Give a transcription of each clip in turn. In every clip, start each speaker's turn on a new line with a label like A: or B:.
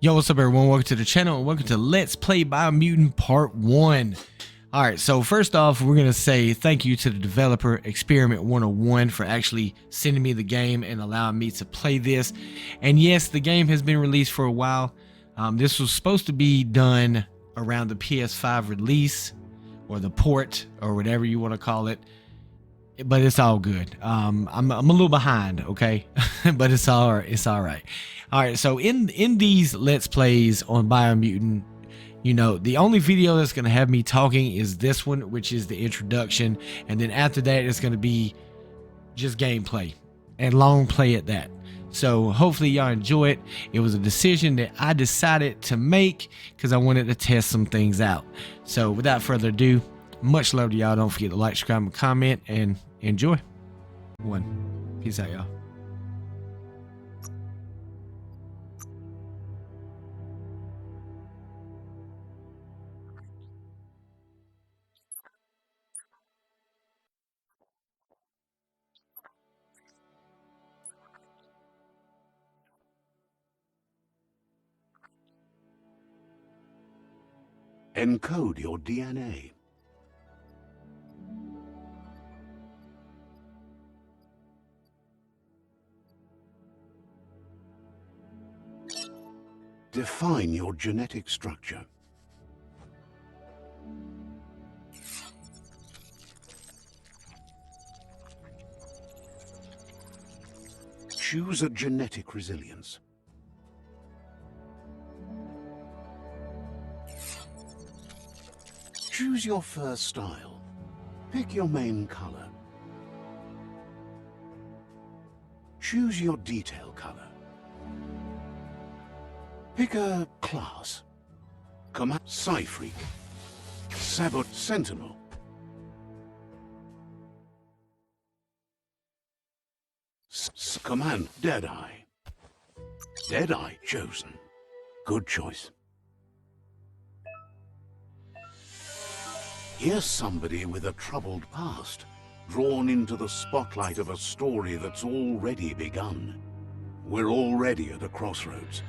A: Yo, what's up everyone? Welcome to the channel and welcome to Let's Play Biomutant Part 1. Alright, so first off, we're going to say thank you to the developer, Experiment 101, for actually sending me the game and allowing me to play this. And yes, the game has been released for a while. This was supposed to be done around the PS5 release, or the port, or whatever you want to call it. But it's all good. I'm a little behind, okay? But it's all right. All right, so in these Let's Plays on Biomutant, you know, the only video that's going to have me talking is this one, which is the introduction. And then after that, it's going to be just gameplay and long play at that. So hopefully y'all enjoy it. It was a decision that I decided to make because I wanted to test some things out. So without further ado, much love to y'all. Don't forget to like, subscribe, and comment, and enjoy. Peace out, y'all.
B: Encode your DNA. Define your genetic structure. Choose a genetic resilience. Choose your fur style. Pick your main color. Choose your detail color. Pick a class. Command Psyfreak, Sabot Sentinel. Command Deadeye. Deadeye chosen. Good choice. Here's somebody with a troubled past, drawn into the spotlight of a story that's already begun. We're already at a crossroads.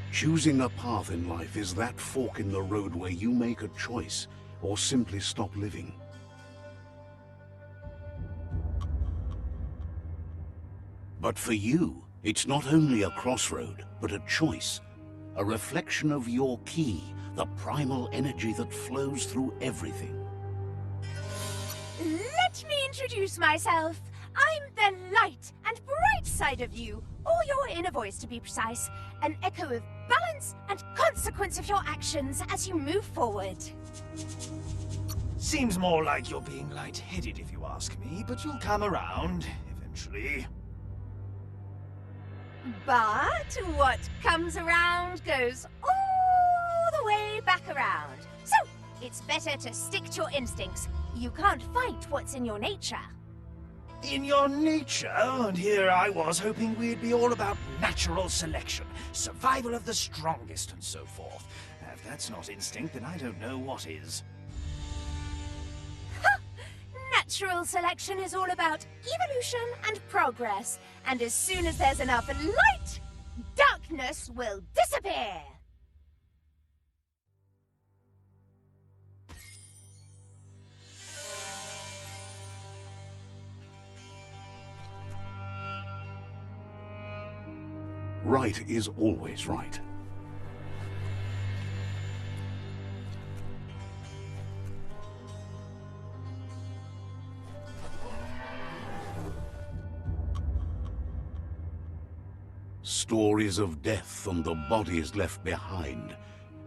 B: Choosing a path in life is that fork in the road where you make a choice or simply stop living. But for you, it's not only a crossroad, but a choice. A reflection of your key, the primal energy that flows through everything.
C: Let me introduce myself. I'm the light and bright side of you, or your inner voice to be precise, an echo of balance and consequence of your actions as you move forward.
D: Seems more like you're being light-headed if you ask me, but you'll come around eventually.
C: But what comes around goes all the way back around. So, it's better to stick to your instincts. You can't fight what's in your nature.
D: In your nature, and here I was hoping we'd be all about natural selection, survival of the strongest, and so forth. If that's not instinct, then I don't know what is.
C: Natural selection is all about evolution and progress, and as soon as there's enough light, darkness will disappear.
B: Right is always right. Stories of death and the bodies left behind,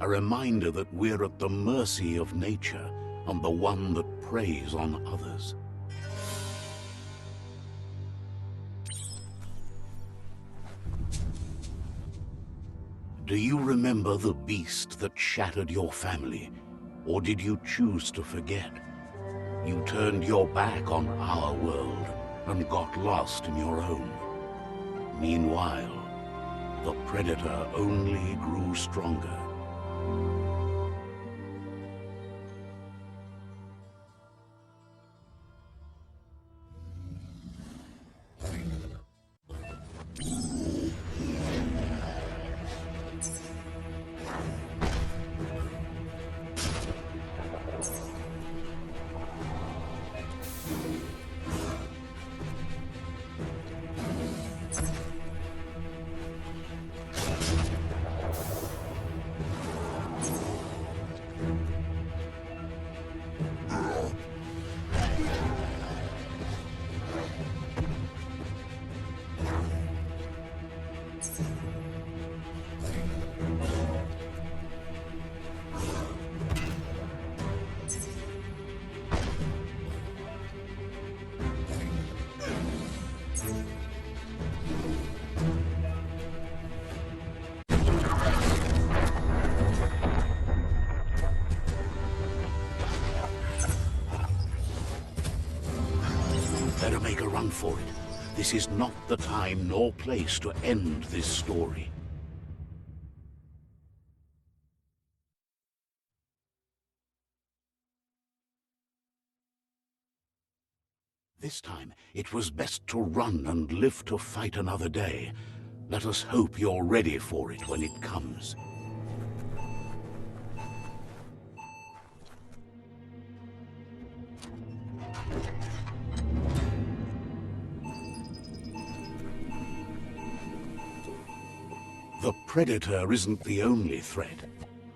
B: a reminder that we're at the mercy of nature and the one that preys on others. Do you remember the beast that shattered your family, or did you choose to forget? You turned your back on our world and got lost in your own. Meanwhile, the predator only grew stronger. for it. This is not the time nor place to end this story. This time, it was best to run and live to fight another day. Let us hope you're ready for it when it comes. The predator isn't the only threat.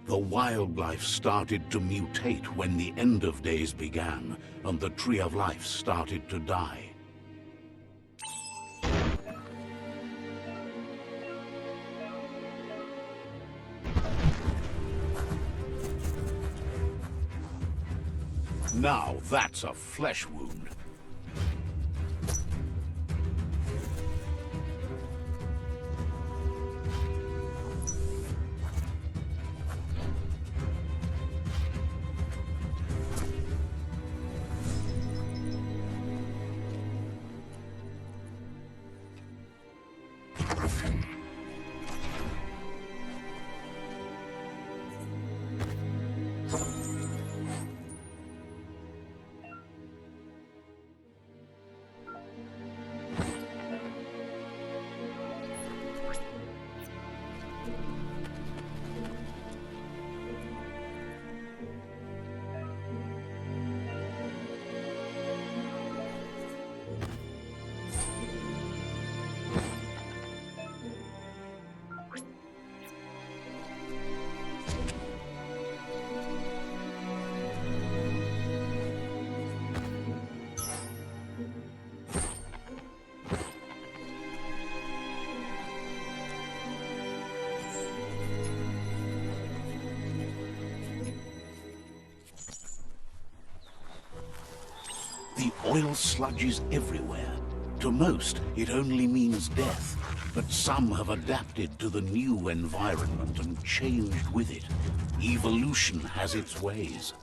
B: The wildlife started to mutate when the end of days began, and the tree of life started to die. Now that's a flesh wound. The oil sludge is everywhere. To most, it only means death. But some have adapted to the new environment and changed with it. Evolution has its ways.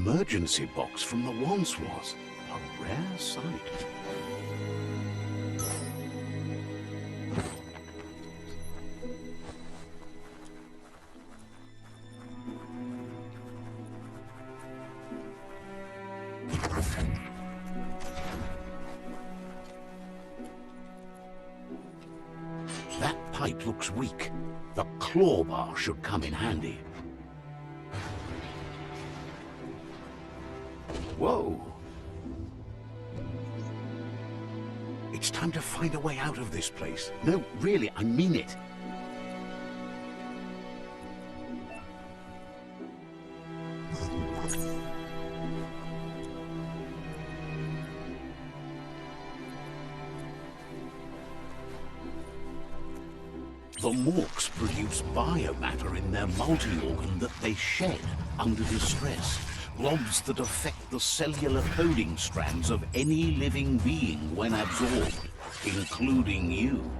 B: emergency box from the once was. A rare sight. That pipe looks weak. The claw bar should come in handy. Whoa! It's time to find a way out of this place. No, really, I mean it. The morks produce biomatter in their multi-organ that they shed under distress. Blobs that affect the cellular coding strands of any living being when absorbed, including you.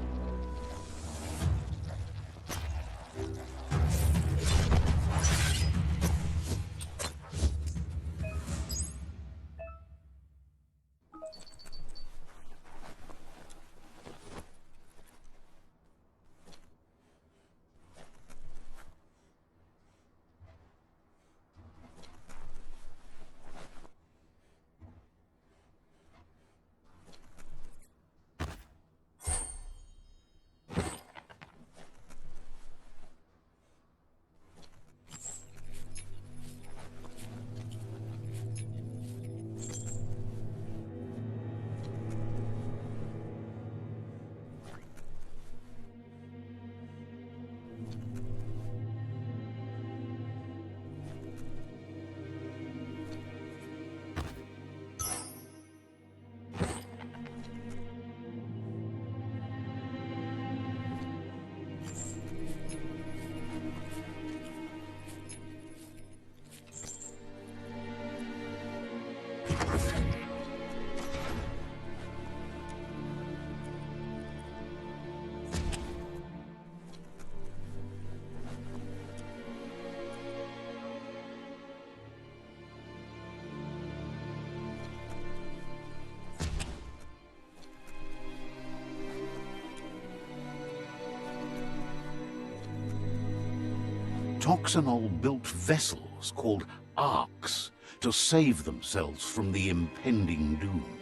B: Toxanol built vessels called arks to save themselves from the impending doom.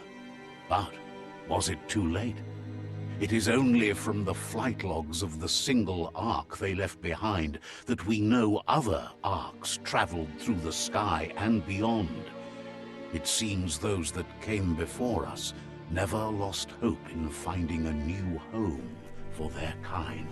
B: But was it too late? It is only from the flight logs of the single ark they left behind that we know other arks traveled through the sky and beyond. It seems those that came before us never lost hope in finding a new home for their kind.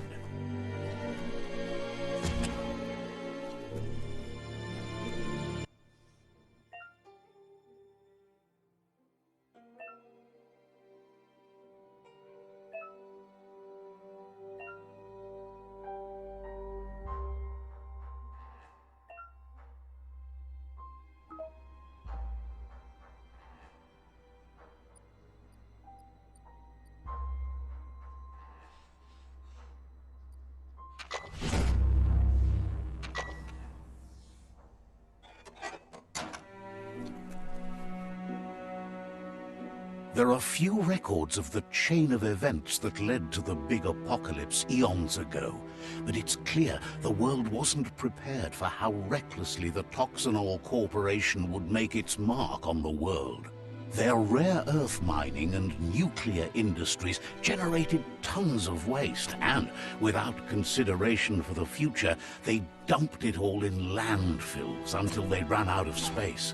B: There are few records of the chain of events that led to the big apocalypse eons ago, but it's clear the world wasn't prepared for how recklessly the Toxanol Corporation would make its mark on the world. Their rare earth mining and nuclear industries generated tons of waste, and without consideration for the future, they dumped it all in landfills until they ran out of space.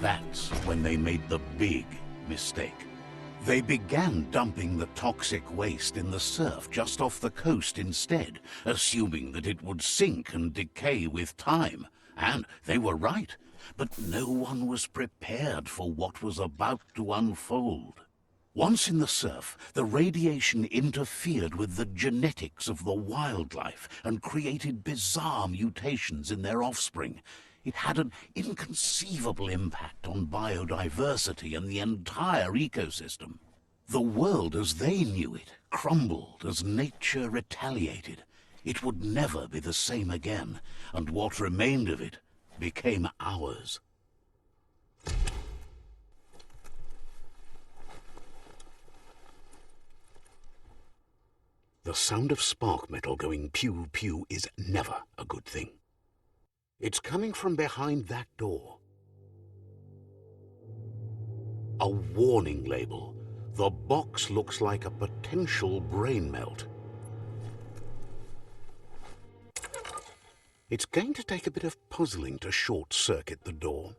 B: That's when they made the big mistake. They began dumping the toxic waste in the surf just off the coast instead, assuming that it would sink and decay with time. And they were right, but no one was prepared for what was about to unfold. Once in the surf, the radiation interfered with the genetics of the wildlife and created bizarre mutations in their offspring. It had an inconceivable impact on biodiversity and the entire ecosystem. The world as they knew it crumbled as nature retaliated. It would never be the same again, and what remained of it became ours. The sound of spark metal going pew-pew is never a good thing. It's coming from behind that door. A warning label. The box looks like a potential brain melt. It's going to take a bit of puzzling to short-circuit the door.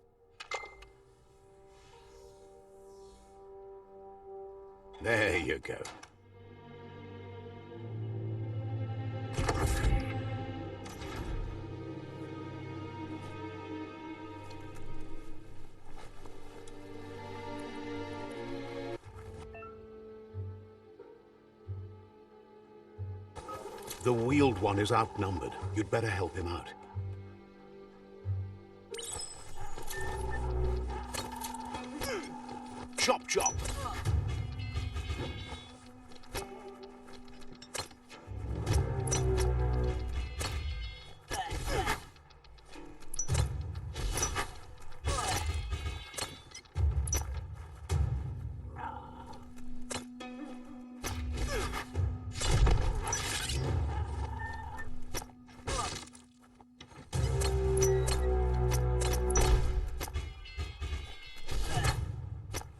B: There you go. The wheeled one is outnumbered. You'd better help him out. Chop, chop!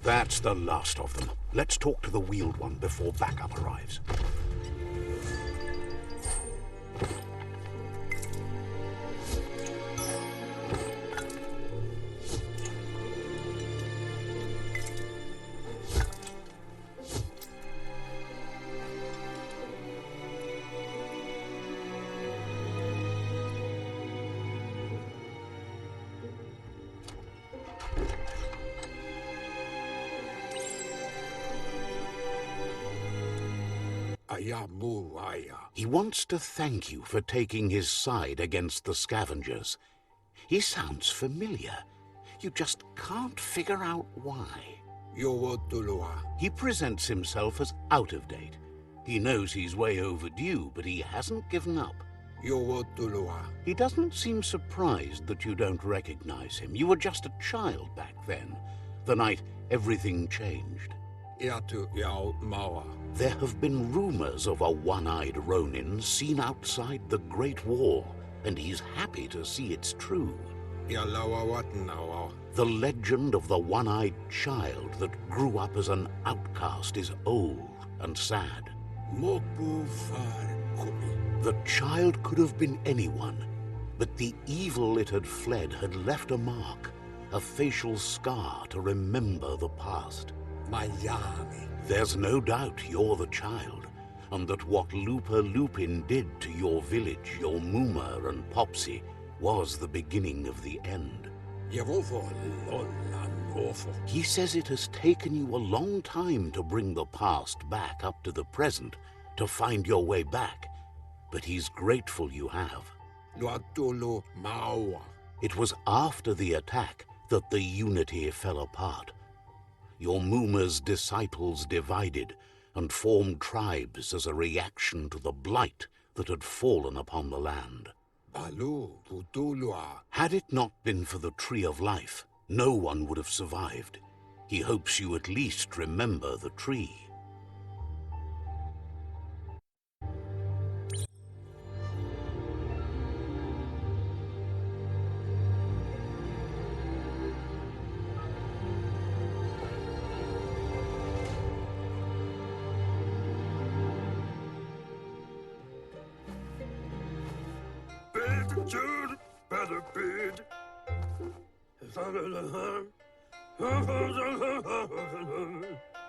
B: That's the last of them. Let's talk to the wheeled one before backup arrives. He wants to thank you for taking his side against the scavengers. He sounds familiar. You just can't figure out why. He presents himself as out of date. He knows he's way overdue, but he hasn't given up. He doesn't seem surprised that you don't recognize him. You were just a child back then, the night everything changed. There have been rumors of a one-eyed Ronin seen outside the Great Wall, and he's happy to see it's true. The legend of the one-eyed child that grew up as an outcast is old and sad. The child could have been anyone, but the evil it had fled had left a mark, a facial scar to remember the past. There's no doubt you're the child, and that what Lupa Lupin did to your village, your Muma and Popsy, was the beginning of the end. He says it has taken you a long time to bring the past back up to the present, to find your way back, but he's grateful you have. It was after the attack that the unity fell apart. Your Muma's disciples divided and formed tribes as a reaction to the blight that had fallen upon the land. Had it not been for the Tree of Life, no one would have survived. He hopes you at least remember the tree.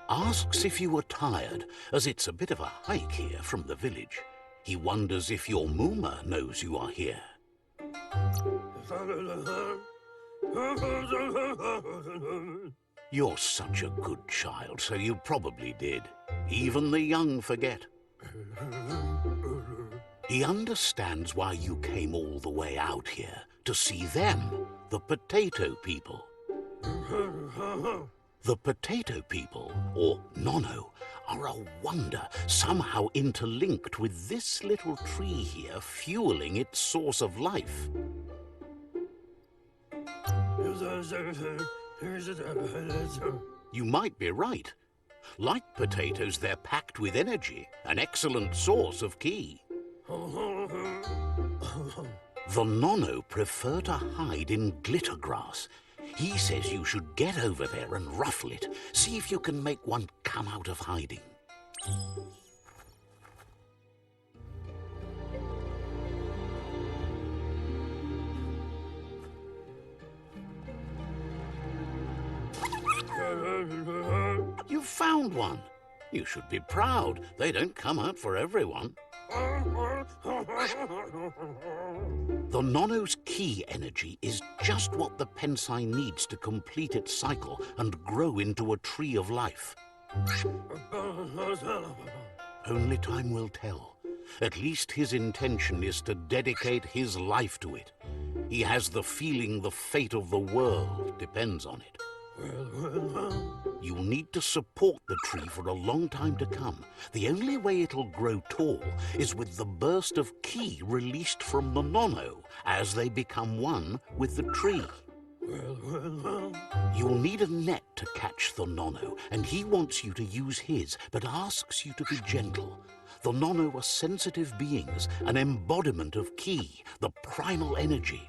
B: Asks if you were tired, as it's a bit of a hike here from the village. He wonders if your Muma knows you are here. You're such a good child, so you probably did. Even the young forget. He understands why you came all the way out here, to see them, the potato people. The potato people, or Nono, are a wonder, somehow interlinked with this little tree here, fueling its source of life. You might be right. Like potatoes, they're packed with energy, an excellent source of ki. The Nono prefer to hide in glitter grass. He says you should get over there and ruffle it. See if you can make one come out of hiding. You found one. You should be proud. They don't come out for everyone. The Nono's ki energy is just what the Pensai needs to complete its cycle and grow into a tree of life. Only time will tell. At least his intention is to dedicate his life to it. He has the feeling the fate of the world depends on it. You'll need to support the tree for a long time to come. The only way it'll grow tall is with the burst of ki released from the Nono as they become one with the tree. You'll need a net to catch the Nono, and he wants you to use his, but asks you to be gentle. The Nono are sensitive beings, an embodiment of ki, the primal energy.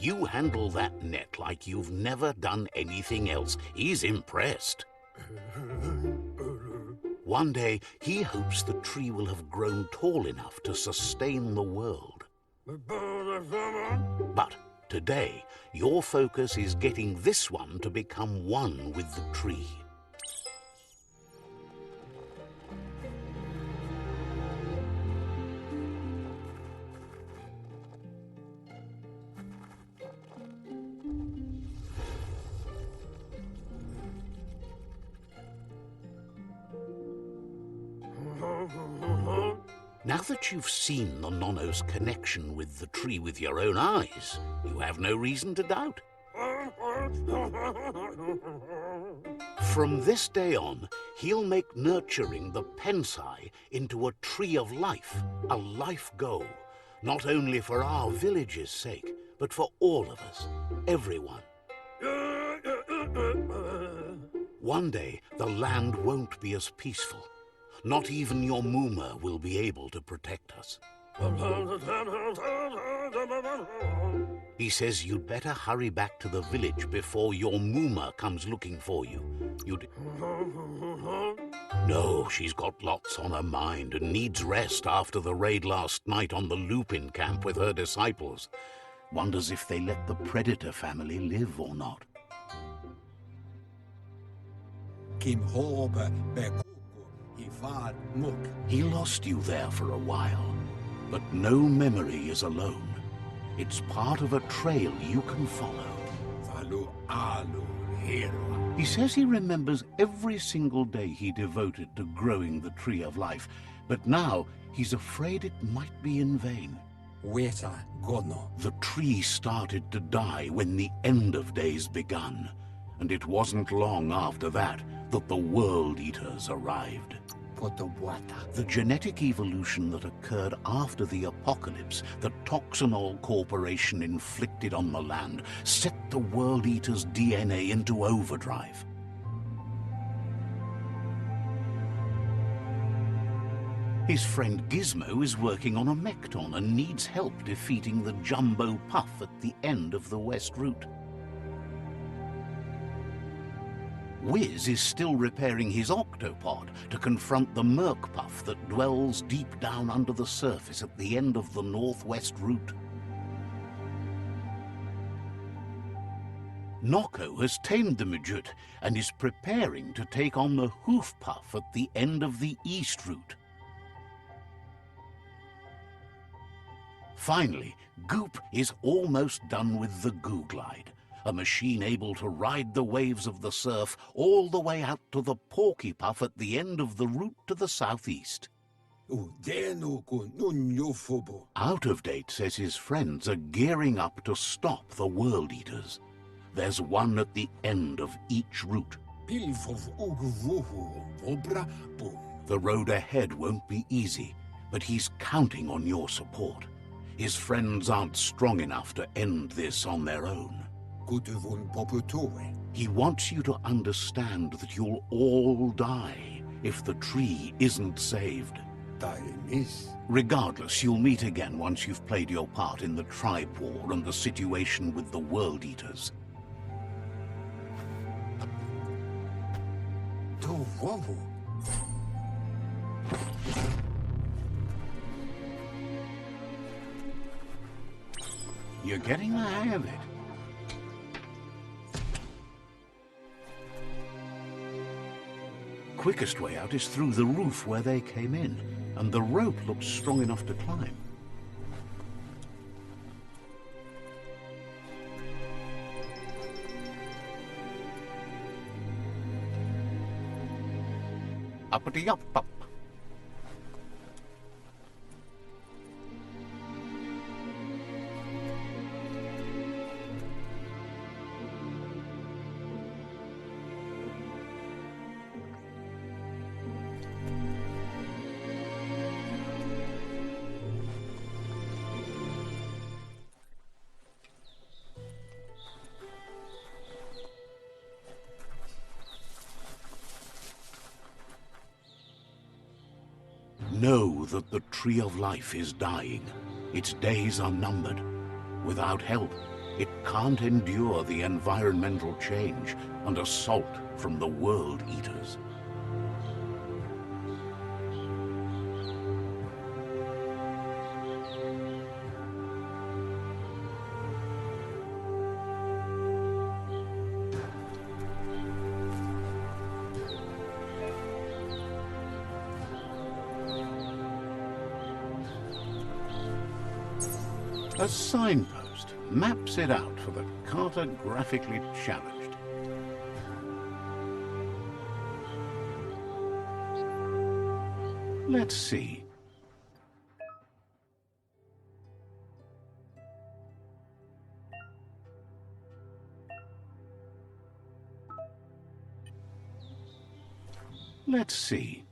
B: You handle that net like you've never done anything else. He's impressed. One day, he hopes the tree will have grown tall enough to sustain the world. But today, your focus is getting this one to become one with the tree. Now that you've seen the Nono's connection with the tree with your own eyes, you have no reason to doubt. From this day on, he'll make nurturing the Pensai into a tree of life, a life goal, not only for our village's sake, but for all of us, everyone. One day, the land won't be as peaceful. Not even your Muma will be able to protect us. He says you'd better hurry back to the village before your Muma comes looking for you. No, she's got lots on her mind and needs rest after the raid last night on the Lupin camp with her disciples. Wonders if they let the Predator family live or not. He lost you there for a while, but no memory is alone. It's part of a trail you can follow. He says he remembers every single day he devoted to growing the Tree of Life, but now he's afraid it might be in vain. The tree started to die when the end of days begun, and it wasn't long after that that the World Eaters arrived. The genetic evolution that occurred after the apocalypse that Toxanol Corporation inflicted on the land set the World Eater's DNA into overdrive. His friend Gizmo is working on a Mekton and needs help defeating the Jumbo Puff at the end of the West Route. Wiz is still repairing his octopod to confront the Merc Puff that dwells deep down under the surface at the end of the Northwest Route. Noko has tamed the Midget and is preparing to take on the Hoof Puff at the end of the East Route. Finally, Goop is almost done with the Goo Glide, a machine able to ride the waves of the surf all the way out to the Porky Puff at the end of the route to the southeast. Out of Date says his friends are gearing up to stop the World Eaters. There's one at the end of each route. The road ahead won't be easy, but he's counting on your support. His friends aren't strong enough to end this on their own. He wants you to understand that you'll all die if the tree isn't saved. Regardless, you'll meet again once you've played your part in the tribe war and the situation with the World Eaters. You're getting the hang of it. Quickest way out is through the roof where they came in, and the rope looks strong enough to climb. Uppity up up. Know that the Tree of Life is dying. Its days are numbered. Without help, it can't endure the environmental change and assault from the World Eaters. A signpost maps it out for the cartographically challenged. Let's see. Let's see.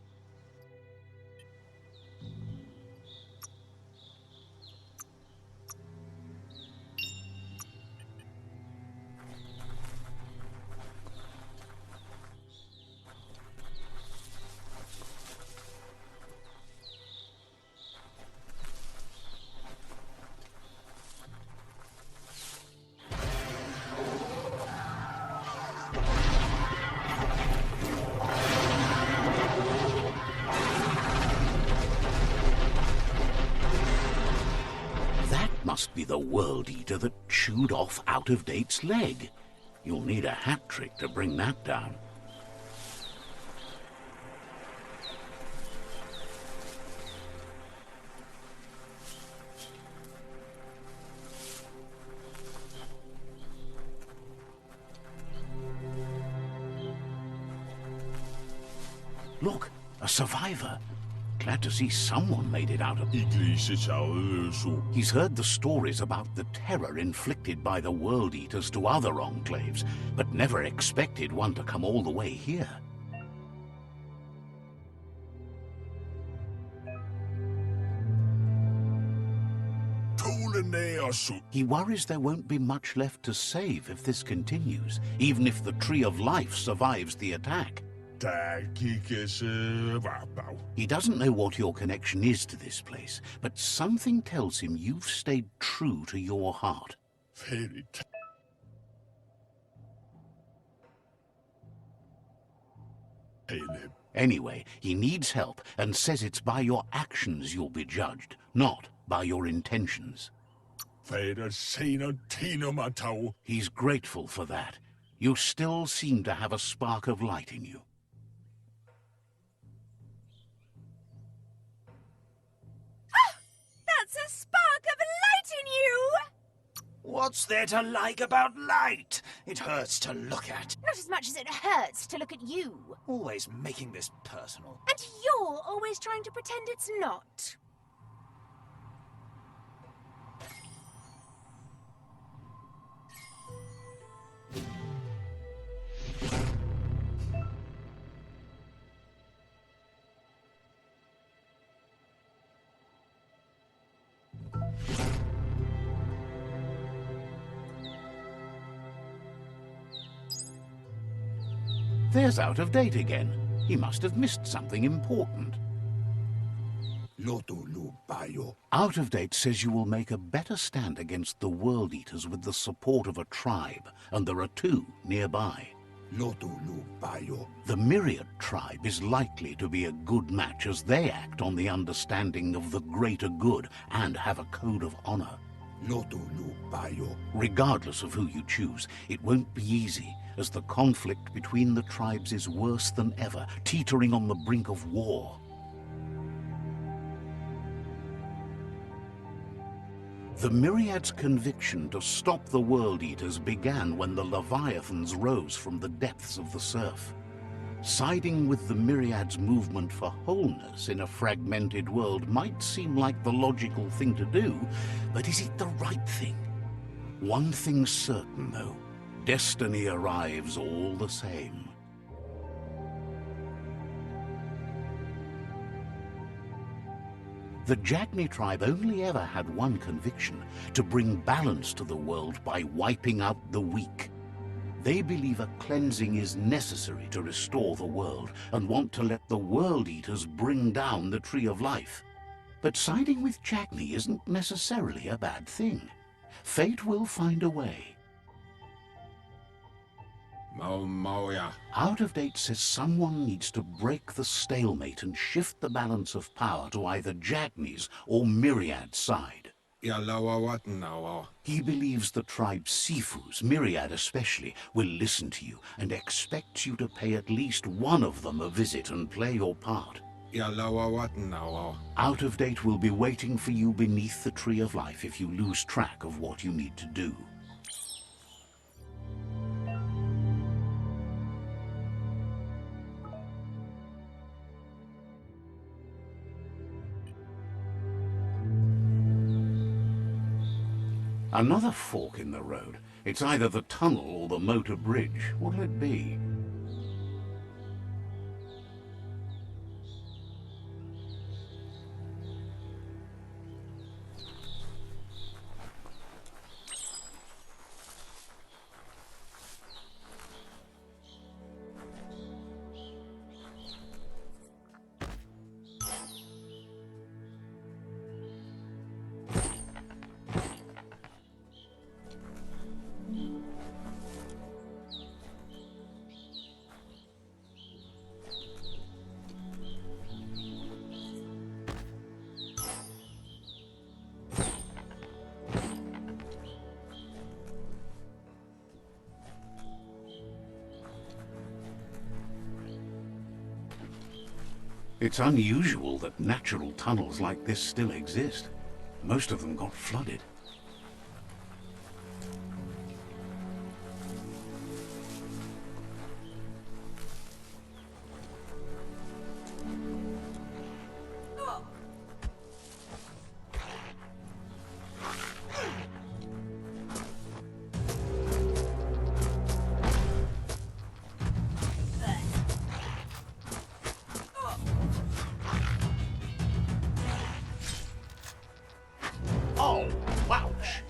B: Must be the World Eater that chewed off Out-of-Date's leg. You'll need a hat trick to bring that down. Look, a survivor. Glad to see someone made it out of it. He's heard the stories about the terror inflicted by the World Eaters to other enclaves, but never expected one to come all the way here. He worries there won't be much left to save if this continues, even if the Tree of Life survives the attack. He doesn't know what your connection is to this place, but something tells him you've stayed true to your heart. Anyway, he needs help and says it's by your actions you'll be judged, not by your intentions. He's grateful for that. You still seem to have a spark of light in you.
C: That's a spark of light in you!
D: What's there to like about light? It hurts to look at.
C: Not as much as it hurts to look at you.
D: Always making this personal.
C: And you're always trying to pretend it's not.
B: There's Out of Date again. He must have missed something important. Out of Date says you will make a better stand against the World Eaters with the support of a tribe, and there are 2 nearby. The Myriad tribe is likely to be a good match as they act on the understanding of the greater good and have a code of honor. Regardless of who you choose, it won't be easy, as the conflict between the tribes is worse than ever, teetering on the brink of war. The Myriad's conviction to stop the World Eaters began when the Leviathans rose from the depths of the surf. Siding with the Myriad's movement for wholeness in a fragmented world might seem like the logical thing to do, but is it the right thing? One thing's certain, though. Destiny arrives all the same. The Jagni tribe only ever had one conviction: to bring balance to the world by wiping out the weak. They believe a cleansing is necessary to restore the world, and want to let the World Eaters bring down the Tree of Life. But siding with Jagni isn't necessarily a bad thing. Fate will find a way. Out of Date says someone needs to break the stalemate and shift the balance of power to either Jagni's or Myriad's side. He believes the tribe Sifus, Myriad especially, will listen to you and expects you to pay at least one of them a visit and play your part. Out of Date will be waiting for you beneath the Tree of Life if you lose track of what you need to do. Another fork in the road. It's either the tunnel or the motor bridge. What'll it be? It's unusual that natural tunnels like this still exist. Most of them got flooded. Oh, ouch!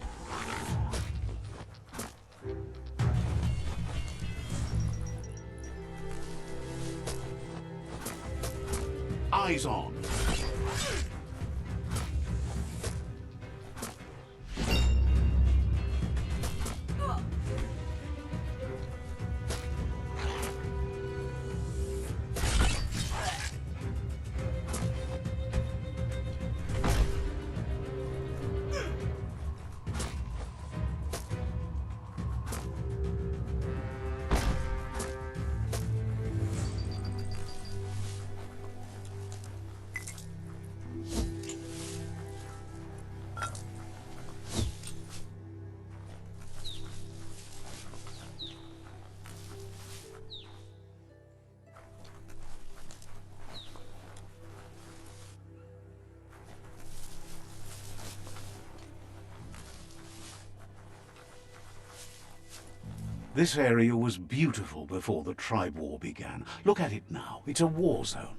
B: Eyes on. This area was beautiful before the tribe war began. Look at it now. It's a war zone.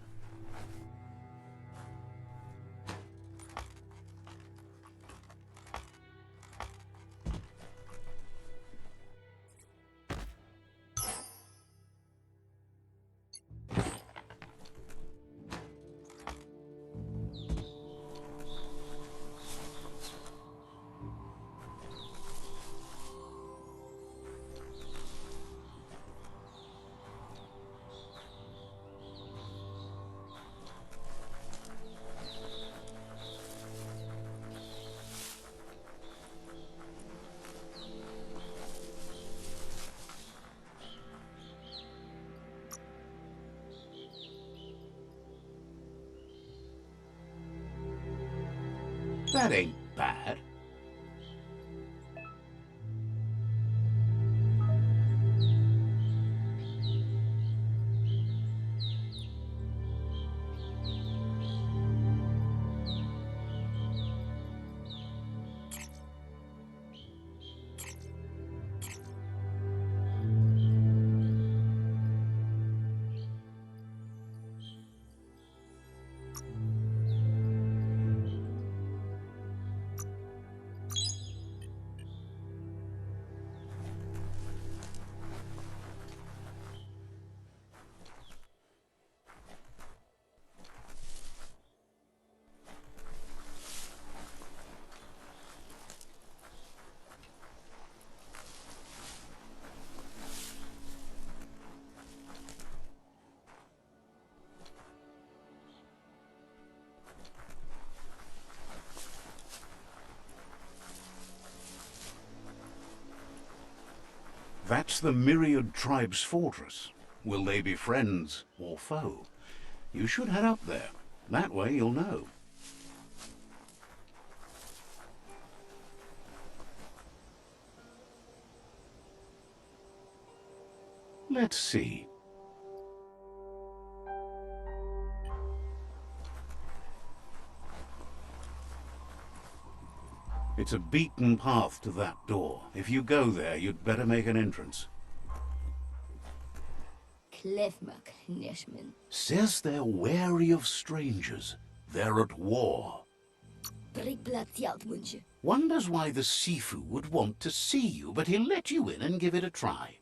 B: That ain't bad. That's the Myriad Tribe's fortress. Will they be friends or foe? You should head up there. That way you'll know. Let's see. It's a beaten path to that door. If you go there, you'd better make an entrance. Says they're wary of strangers. They're at war. Wonders why the Sifu would want to see you, but he'll let you in and give it a try.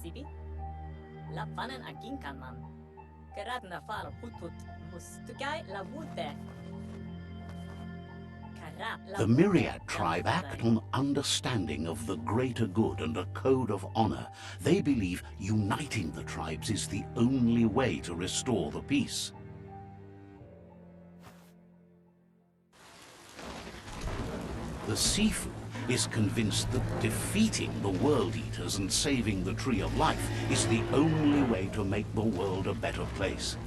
E: Sibi? La panen aginkan man. Karadna fal hutut mustukai la wute.
B: The Myriad tribe act on understanding of the greater good and a code of honor. They believe uniting the tribes is the only way to restore the peace. The Sifu is convinced that defeating the World Eaters and saving the Tree of Life is the only way to make the world a better place.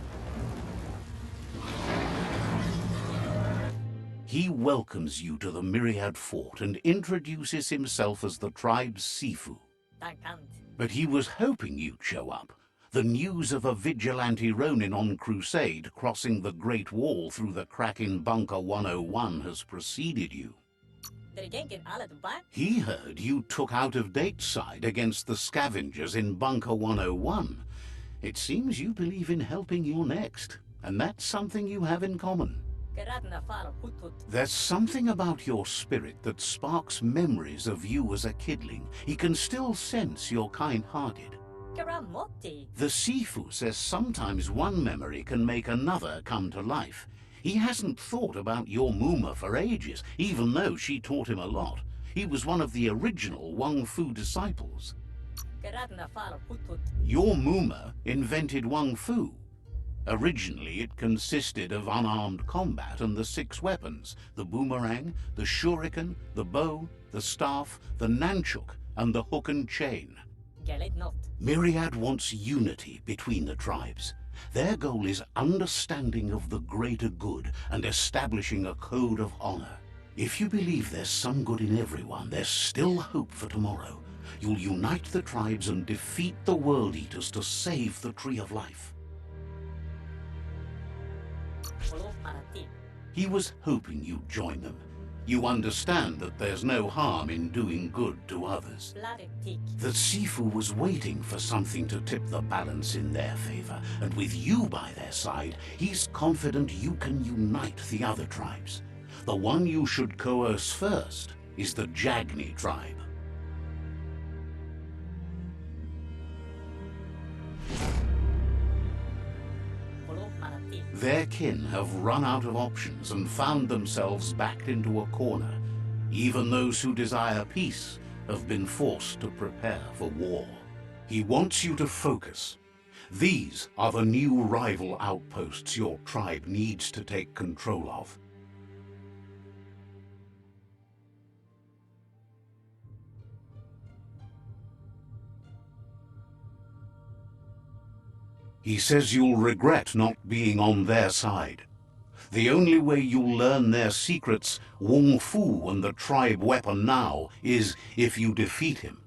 B: He welcomes you to the Myriad Fort and introduces himself as the tribe's Sifu. But he was hoping you'd show up. The news of a vigilante Ronin on crusade crossing the Great Wall through the crack in Bunker 101 has preceded you. He heard you took out-of-date side against the scavengers in Bunker 101. It seems you believe in helping your next, and that's something you have in common. There's something about your spirit that sparks memories of you as a kidling. He can still sense you're kind-hearted. The Sifu says sometimes one memory can make another come to life. He hasn't thought about your Muma for ages, even though she taught him a lot. He was one of the original Wang Fu disciples. Your Muma invented Wang Fu. Originally, it consisted of unarmed combat and the 6 weapons: the boomerang, the shuriken, the bow, the staff, the nunchuk, and the hook and chain. Myriad wants unity between the tribes. Their goal is understanding of the greater good and establishing a code of honor. If you believe there's some good in everyone, there's still hope for tomorrow. You'll unite the tribes and defeat the World Eaters to save the Tree of Life. He was hoping you'd join them. You understand that there's no harm in doing good to others. The Sifu was waiting for something to tip the balance in their favor, and with you by their side, he's confident you can unite the other tribes. The one you should coerce first is the Jagni tribe. Their kin have run out of options and found themselves backed into a corner. Even those who desire peace have been forced to prepare for war. He wants you to focus. These are the new rival outposts your tribe needs to take control of. He says you'll regret not being on their side. The only way you'll learn their secrets, Wong Fu and the tribe weapon now, is if you defeat him.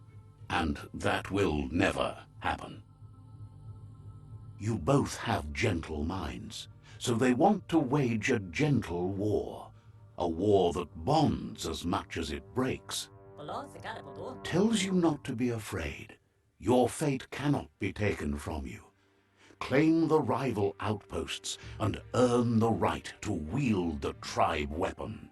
B: And that will never happen. You both have gentle minds, so they want to wage a gentle war. A war that bonds as much as it breaks. Tells you not to be afraid. Your fate cannot be taken from you. Claim the rival outposts and earn the right to wield the tribe weapon.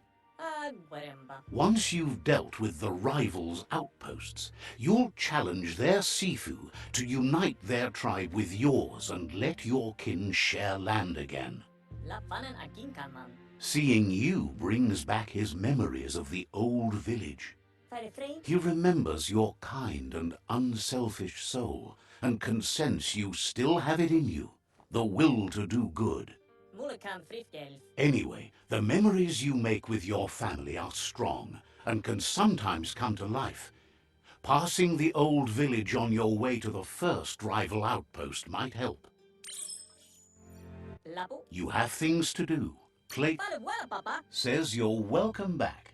B: Once you've dealt with the rivals' outposts, you'll challenge their Sifu to unite their tribe with yours and let your kin share land again. Seeing you brings back his memories of the old village. He remembers your kind and unselfish soul, and can sense you still have it in you, the will to do good. Anyway, the memories you make with your family are strong, and can sometimes come to life. Passing the old village on your way to the first rival outpost might help. You have things to do. Play says you're welcome back.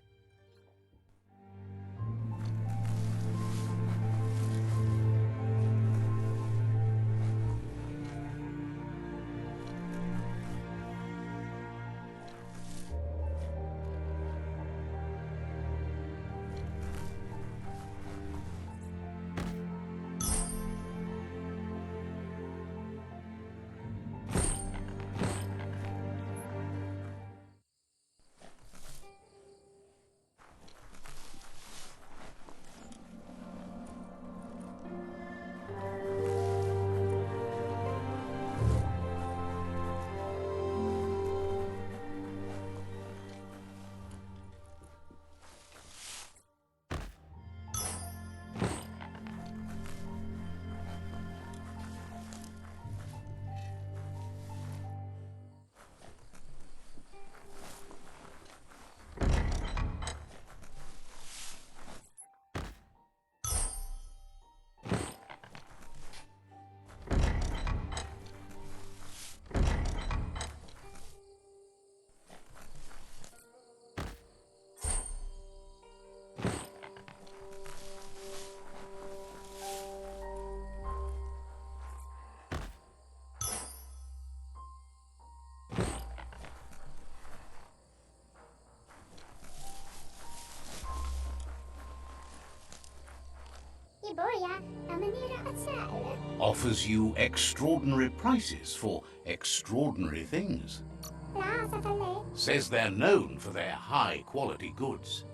B: Offers you extraordinary prices for extraordinary things. Says they're known for their high-quality goods.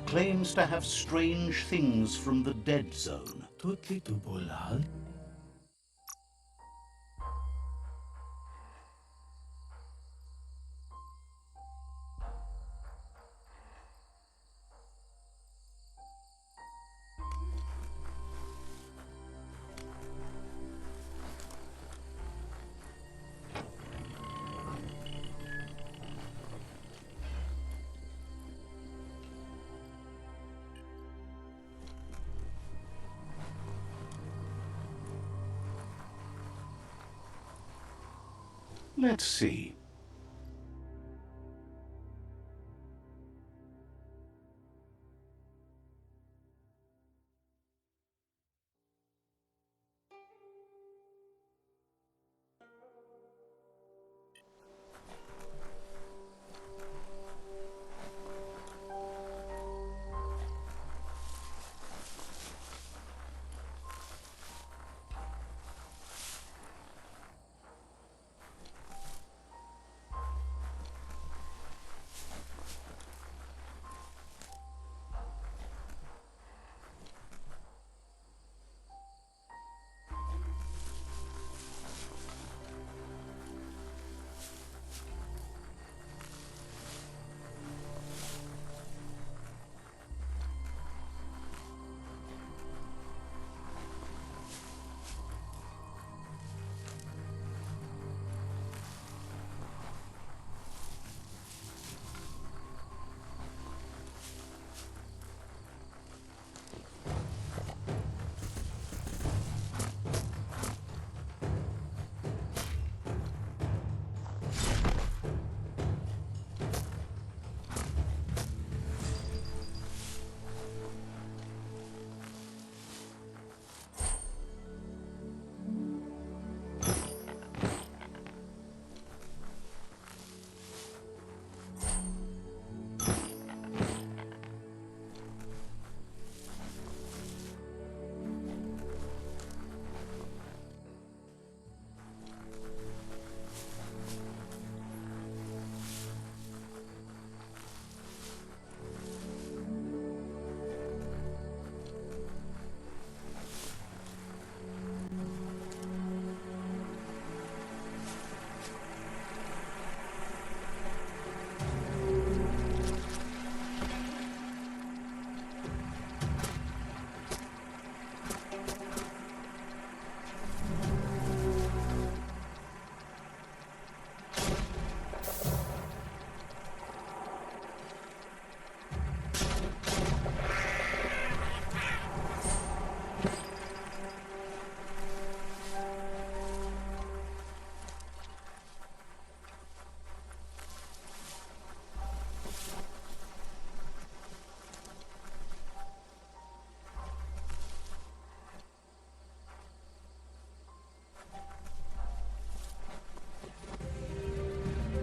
B: Claims to have strange things from the dead zone. Let's see.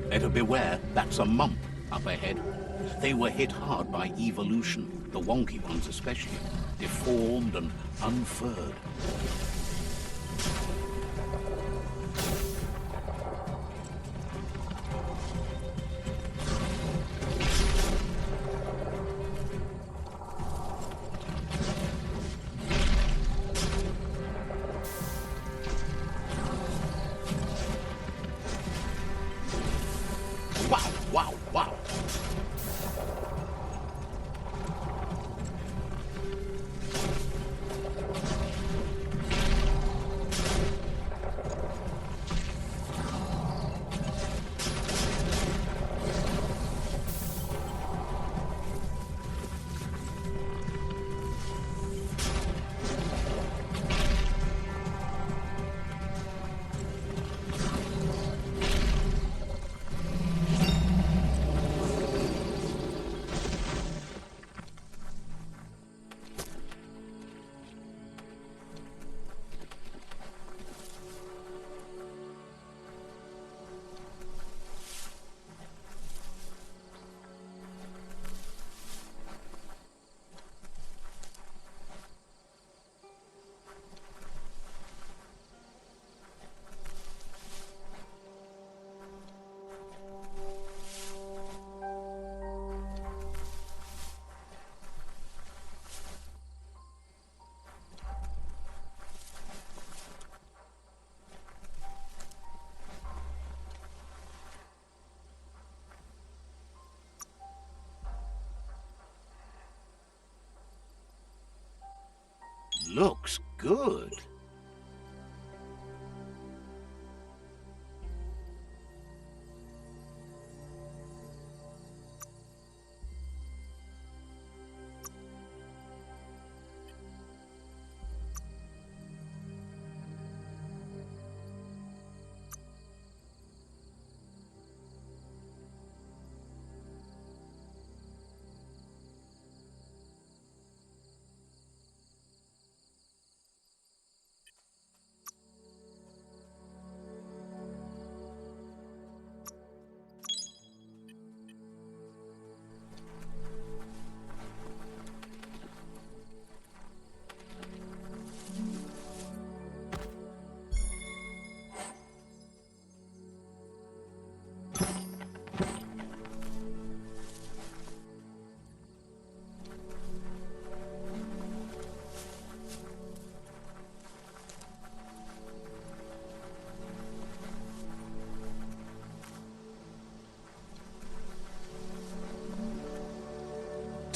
B: Better beware, that's a mump up ahead. They were hit hard by evolution, the wonky ones especially, deformed and unfurred. Wow, wow, wow. Looks good.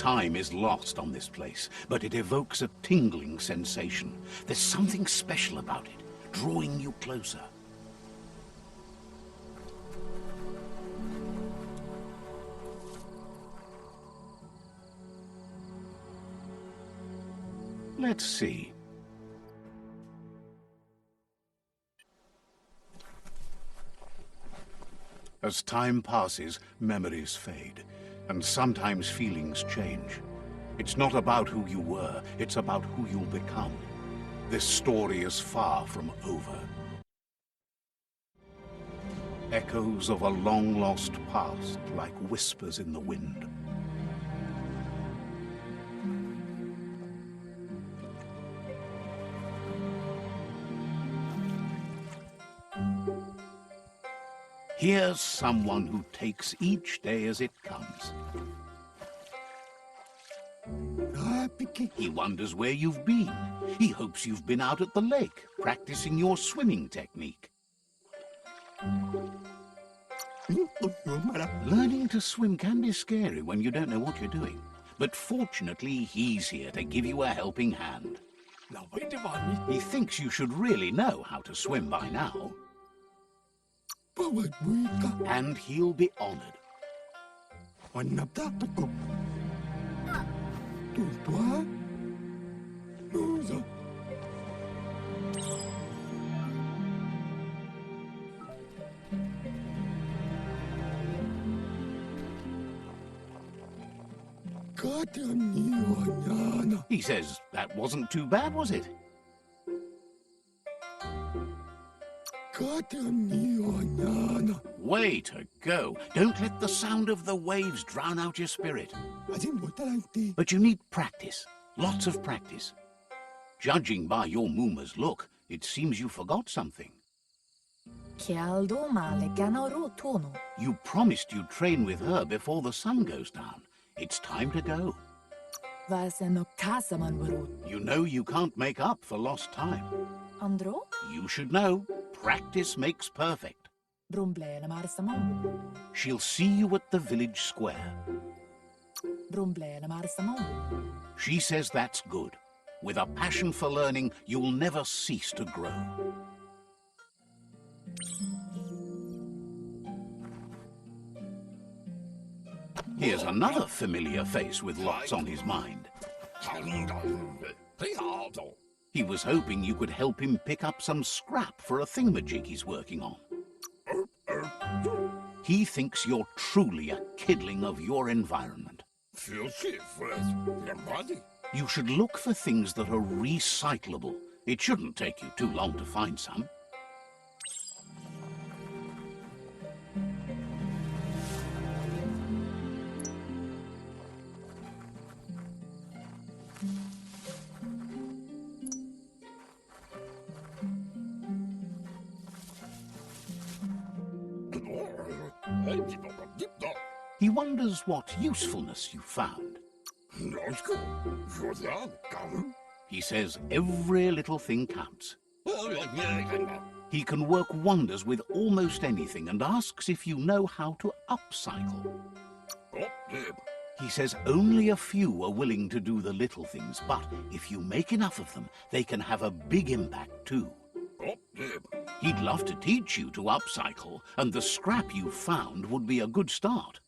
B: time is lost on this place, but it evokes a tingling sensation. There's something special about it, drawing you closer. Let's see. As time passes, memories fade, and sometimes feelings change. It's not about who you were, it's about who you'll become. This story is far from over. Echoes of a long-lost past, like whispers in the wind. Here's someone who takes each day as it comes. He wonders where you've been. He hopes you've been out at the lake, practicing your swimming technique. Learning to swim can be scary when you don't know what you're doing. But fortunately, he's here to give you a helping hand. He thinks you should really know how to swim by now. And he'll be honored. He says that wasn't too bad, was it? Way to go. Don't let the sound of the waves drown out your spirit. But you need practice. Lots of practice. Judging by your Mooma's look, it seems you forgot something. You promised you'd train with her before the sun goes down. It's time to go. You know you can't make up for lost time. You should know. Practice makes perfect. She'll see you at the village square. She says that's good. With a passion for learning, you'll never cease to grow. Here's another familiar face with lots on his mind. He was hoping you could help him pick up some scrap for a thingamajig he's working on. He thinks you're truly a kidling of your environment. You should look for things that are recyclable. It shouldn't take you too long to find some. He wonders what usefulness you found. He says every little thing counts. He can work wonders with almost anything and asks if you know how to upcycle. He says only a few are willing to do the little things, but if you make enough of them, they can have a big impact too. He'd love to teach you to upcycle, and the scrap you found would be a good start.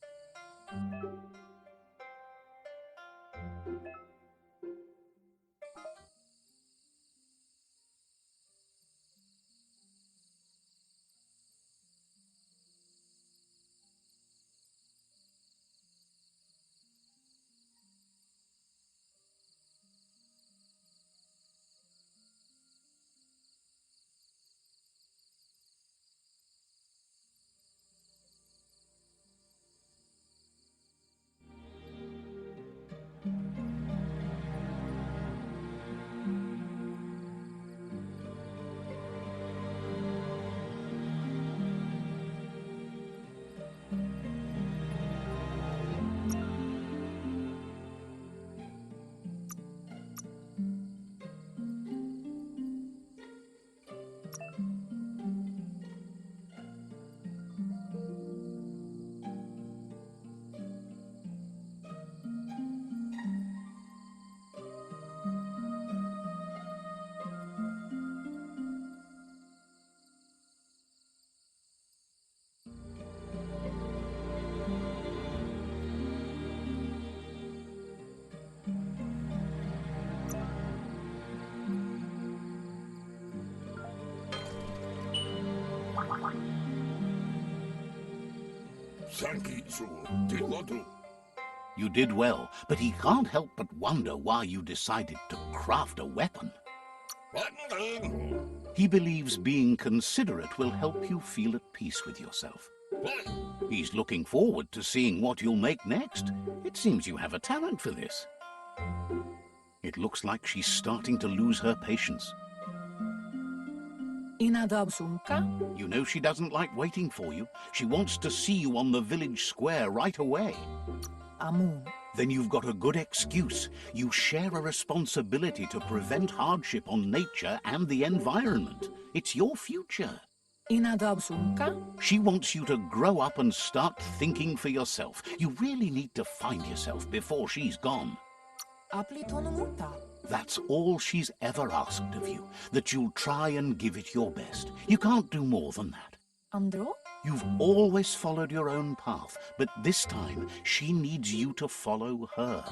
B: You did well, but he can't help but wonder why you decided to craft a weapon. He believes being considerate will help you feel at peace with yourself. He's looking forward to seeing what you'll make next. It seems you have a talent for this. It looks like she's starting to lose her patience. You know she doesn't like waiting for you. She wants to see you on the village square right away. Then you've got a good excuse. You share a responsibility to prevent hardship on nature and the environment. It's your future. She wants you to grow up and start thinking for yourself. You really need to find yourself before she's gone. That's all she's ever asked of you, that you'll try and give it your best. You can't do more than that. You've always followed your own path, but this time she needs you to follow her.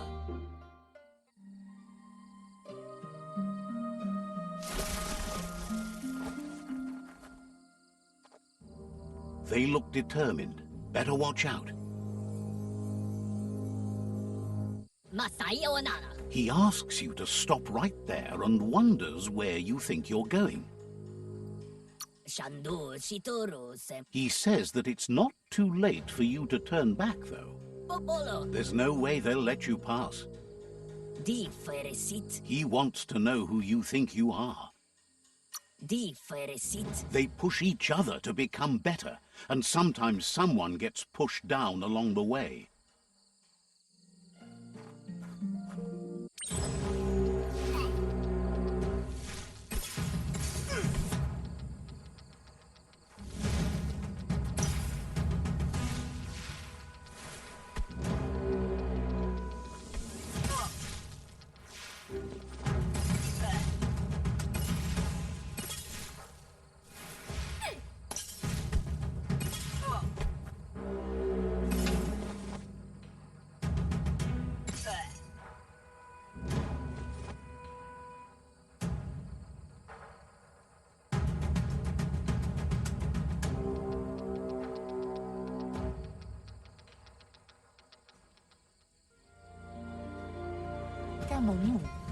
B: They look determined. Better watch out. He asks you to stop right there and wonders where you think you're going. He says that it's not too late for you to turn back, though. There's no way they'll let you pass. He wants to know who you think you are. They push each other to become better, and sometimes someone gets pushed down along the way.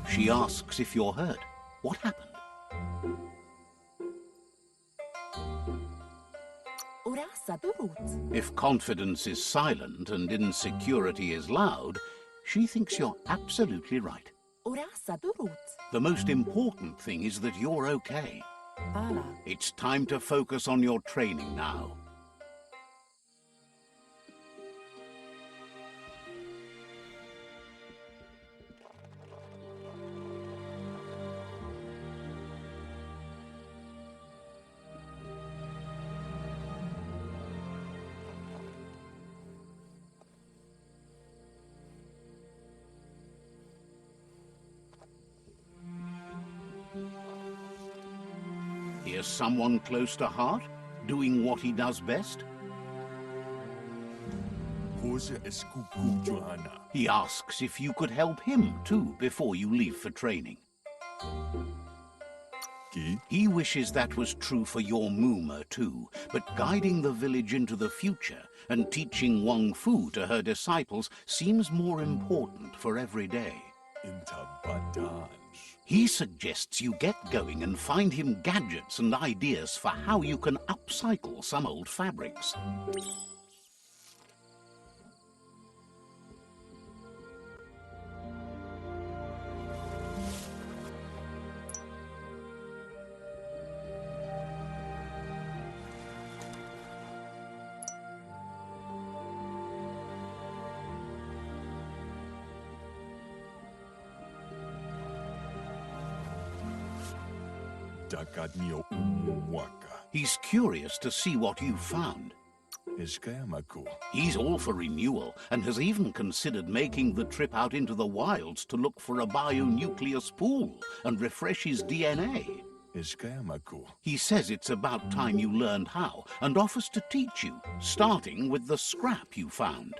B: She asks if you're hurt. What happened? If confidence is silent and insecurity is loud, she thinks you're absolutely right. The most important thing is that you're okay. It's time to focus on your training now. Here's someone close to heart, doing what he does best. He asks if you could help him too before you leave for training. He wishes that was true for your Muma too, but guiding the village into the future and teaching Wang Fu to her disciples seems more important for every day. He suggests you get going and find him gadgets and ideas for how you can upcycle some old fabrics. He's curious to see what you've found. He's all for renewal and has even considered making the trip out into the wilds to look for a bionucleus pool and refresh his DNA. He says it's about time you learned how and offers to teach you, starting with the scrap you found.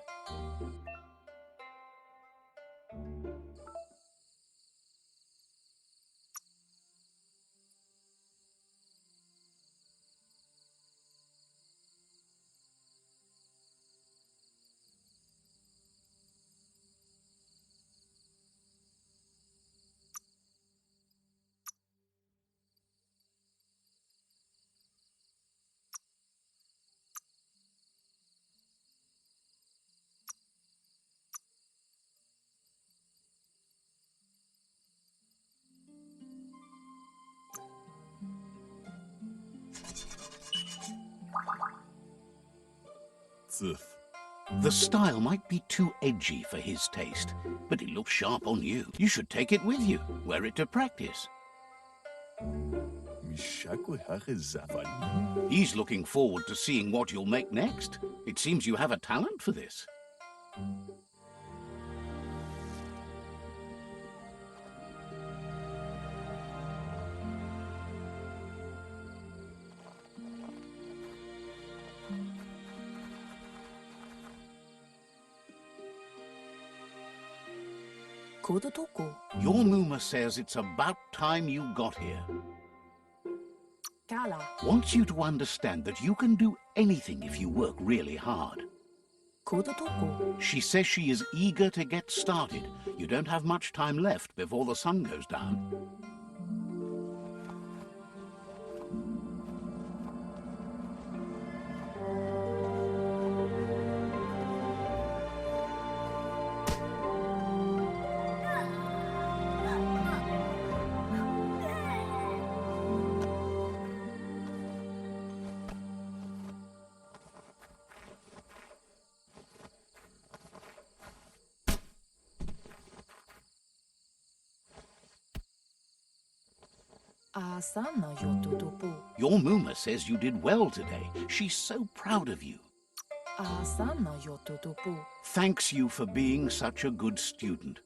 B: The style might be too edgy for his taste, but it looks sharp on you. You should take it with you, wear it to practice. He's looking forward to seeing what you'll make next. It seems you have a talent for this. Your Muma says it's about time you got here. Wants you to understand that you can do anything if you work really hard. She says she is eager to get started. You don't have much time left before the sun goes down. Your Muma says you did well today. She's so proud of you. Thanks you for being such a good student.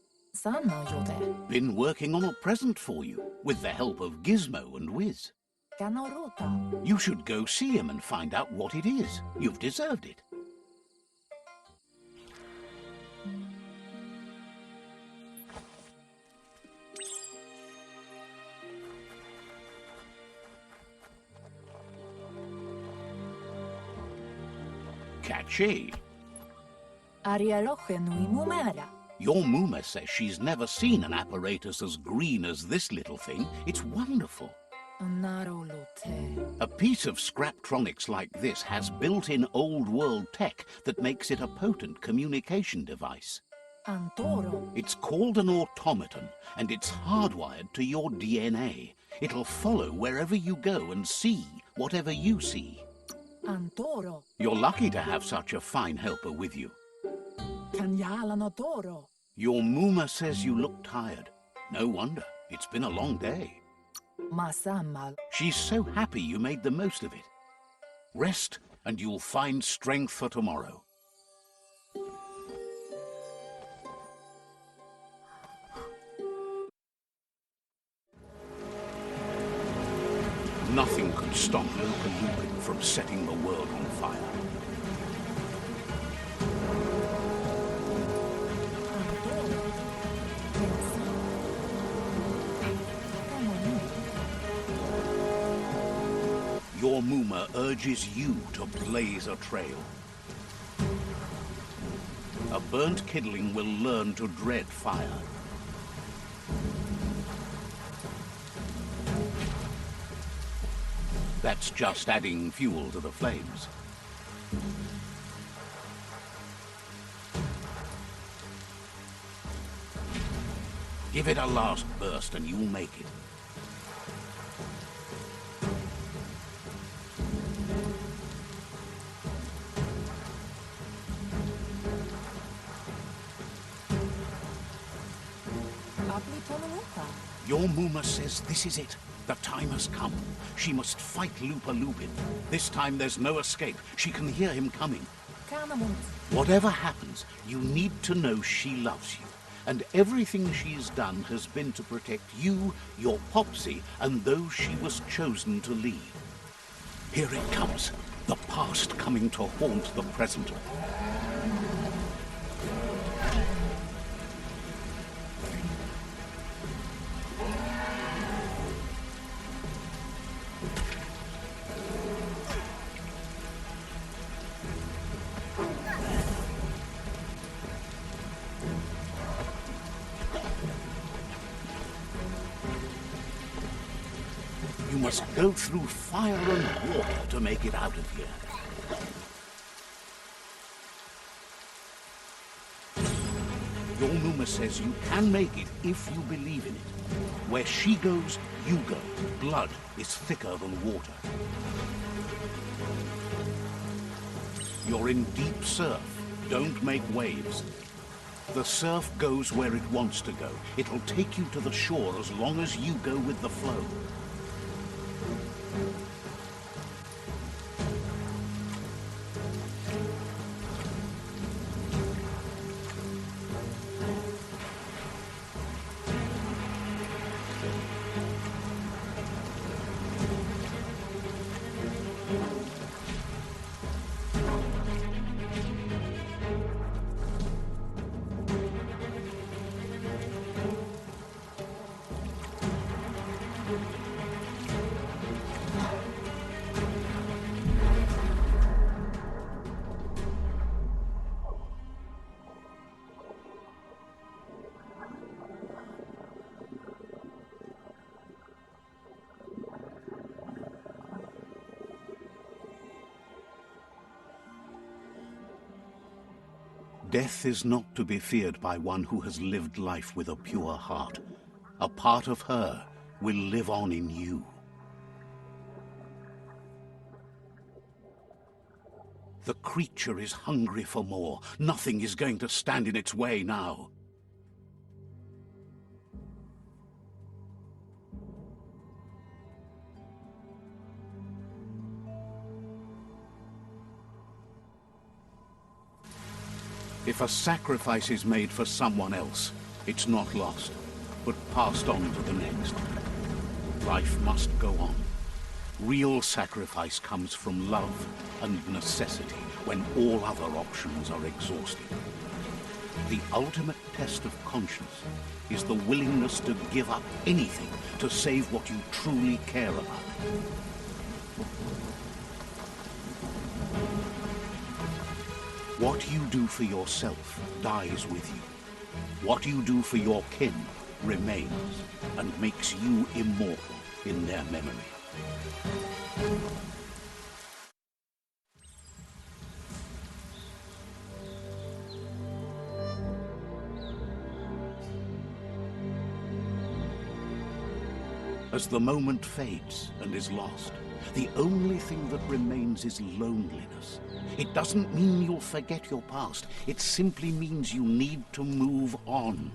B: Been working on a present for you, with the help of Gizmo and Wiz. You should go see him and find out what it is. You've deserved it. Catchy. Your Muma says she's never seen an apparatus as green as this little thing. It's wonderful. A piece of Scraptronics like this has built-in old-world tech that makes it a potent communication device. It's called an automaton, and it's hardwired to your DNA. It'll follow wherever you go and see whatever you see. You're lucky to have such a fine helper with you. Your Muma says you look tired. No wonder. It's been a long day. She's so happy you made the most of it. Rest, and you'll find strength for tomorrow. Nothing could stop Lupin from setting the world on fire. Your Muma urges you to blaze a trail. A burnt kidling will learn to dread fire. That's just adding fuel to the flames. Give it a last burst and you'll make it. Your Muma says this is it. The time has come. She must fight Lupin. This time there's no escape. She can hear him coming. Whatever happens, you need to know she loves you. And everything she's done has been to protect you, your Popsy, and those she was chosen to lead. Here it comes. The past coming to haunt the present. You must go through fire and water to make it out of here. Your Muma says you can make it if you believe in it. Where she goes, you go. Blood is thicker than water. You're in deep surf. Don't make waves. The surf goes where it wants to go. It'll take you to the shore as long as you go with the flow. Death is not to be feared by one who has lived life with a pure heart. A part of her will live on in you. The creature is hungry for more. Nothing is going to stand in its way now. If a sacrifice is made for someone else, it's not lost, but passed on to the next. Life must go on. Real sacrifice comes from love and necessity, when all other options are exhausted. The ultimate test of conscience is the willingness to give up anything to save what you truly care about. What you do for yourself dies with you. What you do for your kin remains and makes you immortal in their memory. As the moment fades and is lost, the only thing that remains is loneliness. It doesn't mean you'll forget your past. It simply means you need to move on.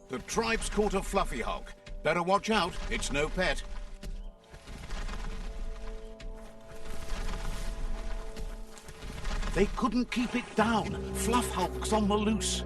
B: The tribe's caught a fluffy hog. Better watch out, it's no pet. They couldn't keep it down. Fluff hulk's on the loose.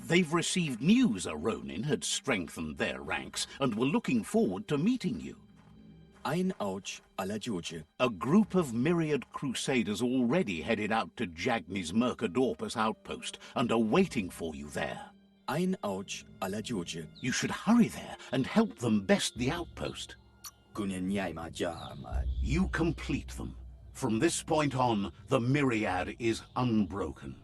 B: They've received news a Ronin had strengthened their ranks and were looking forward to meeting you. A group of myriad crusaders already headed out to Jagni's Mercadorpus outpost and are waiting for you there. You should hurry there and help them best the outpost. You complete them. From this point on, the myriad is unbroken.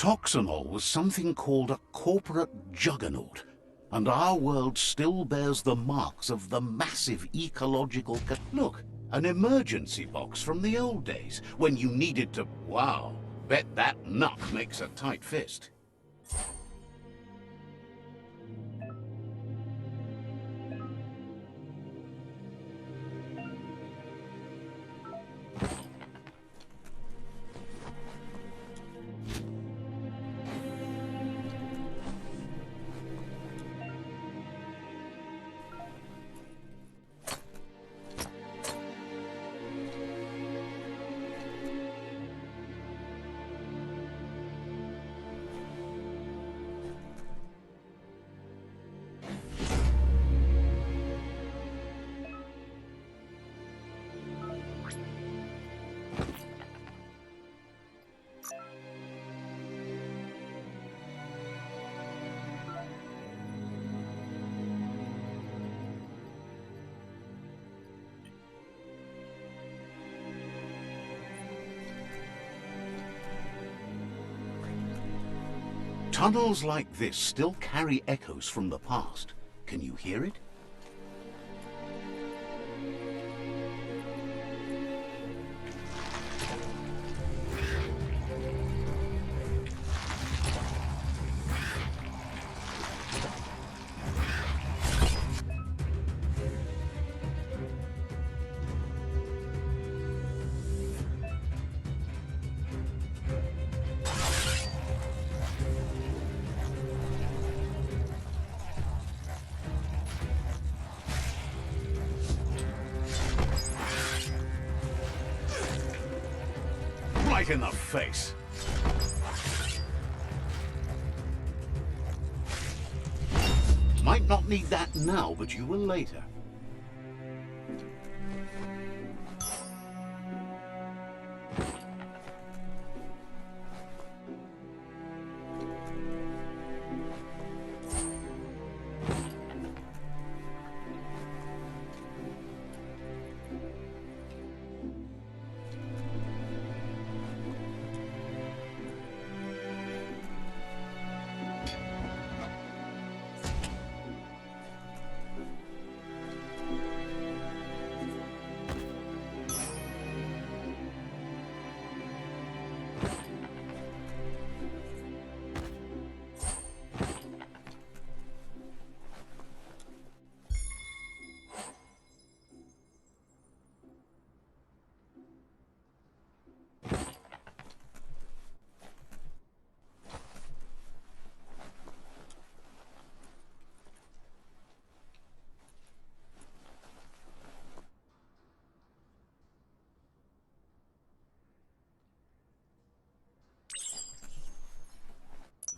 B: Toxanol was something called a corporate juggernaut, and our world still bears the marks of the massive ecological Look, an emergency box from the old days, when you needed to... Wow, bet that nut makes a tight fist. Tunnels like this still carry echoes from the past. Can you hear it? Right in the face. Might not need that now, but you will later.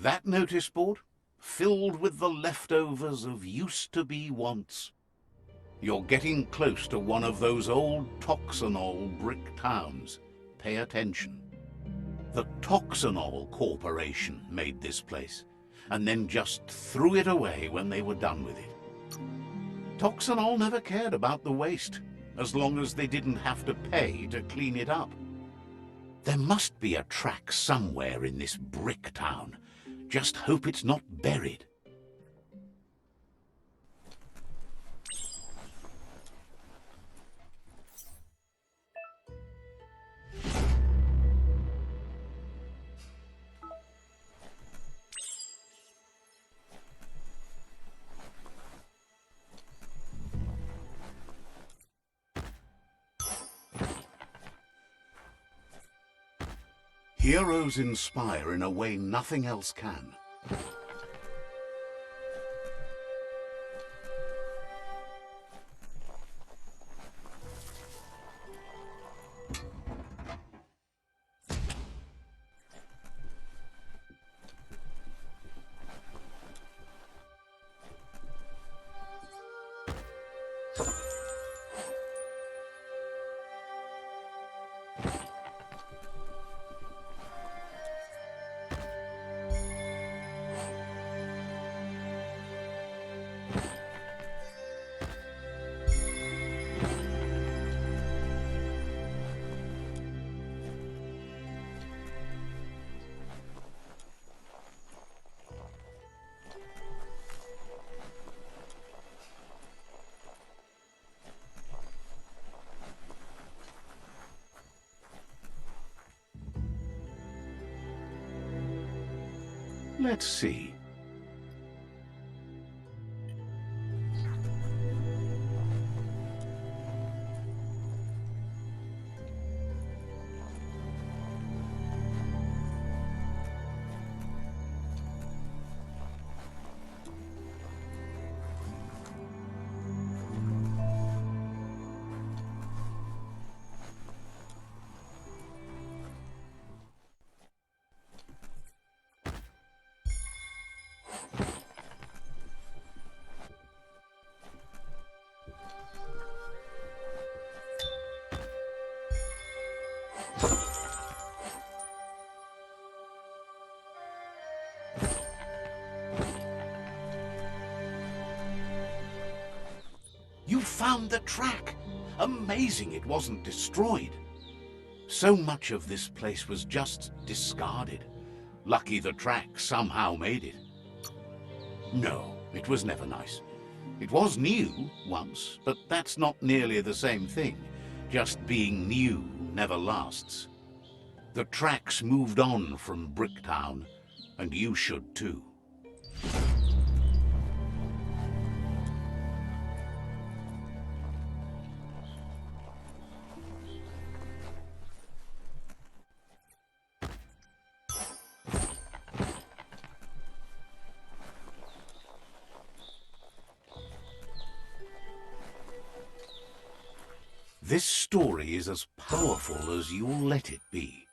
B: That notice board, filled with the leftovers of used-to-be wants. You're getting close to one of those old Toxanol brick towns. Pay attention. The Toxanol Corporation made this place, and then just threw it away when they were done with it. Toxanol never cared about the waste, as long as they didn't have to pay to clean it up. There must be a track somewhere in this brick town. Just hope it's not buried. Heroes inspire in a way nothing else can. Let's see. You found the track! Amazing it wasn't destroyed. So much of this place was just discarded. Lucky the track somehow made it. No, it was never nice. It was new once, but that's not nearly the same thing. Just being new never lasts. The tracks moved on from Bricktown, and you should too. This story is as powerful as you'll let it be.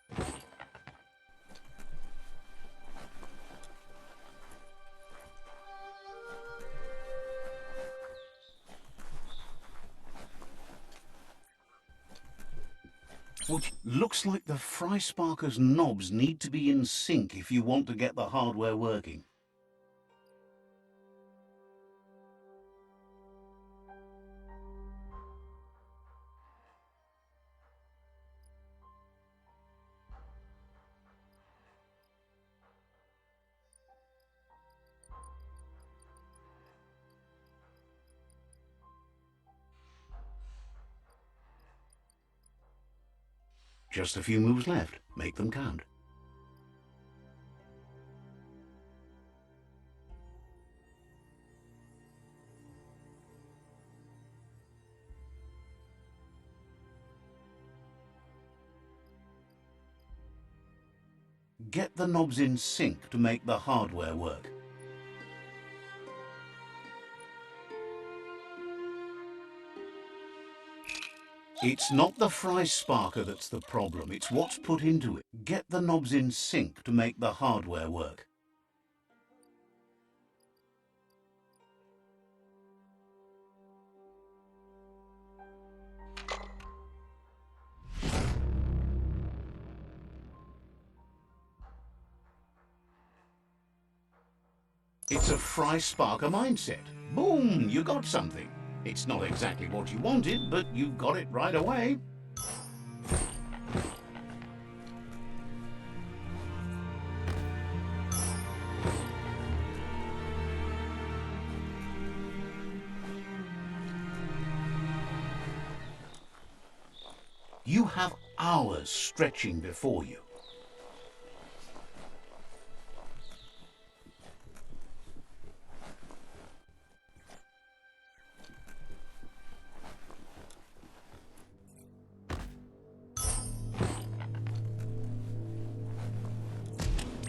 B: Looks like the Fry Sparker's knobs need to be in sync if you want to get the hardware working. Just a few moves left. Make them count. Get the knobs in sync to make the hardware work. It's not the Fry Sparker that's the problem, it's what's put into it. Get the knobs in sync to make the hardware work. It's a Fry Sparker mindset. Boom, you got something. It's not exactly what you wanted, but you got it right away. You have hours stretching before you.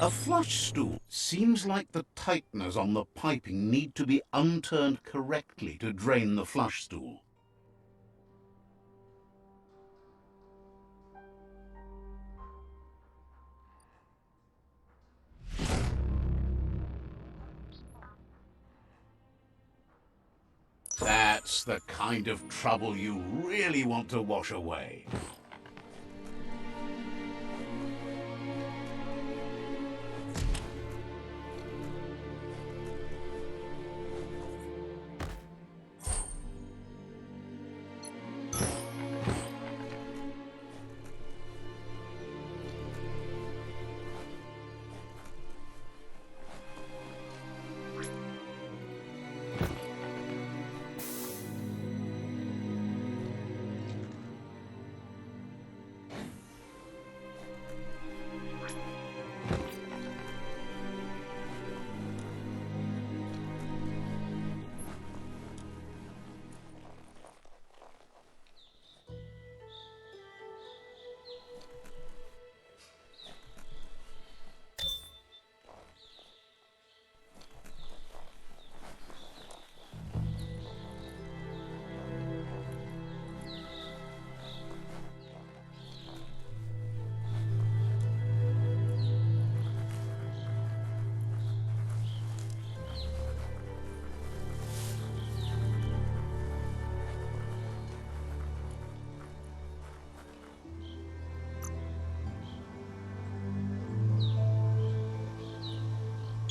B: A flush stool. Seems like the tighteners on the piping need to be unturned correctly to drain the flush stool. That's the kind of trouble you really want to wash away.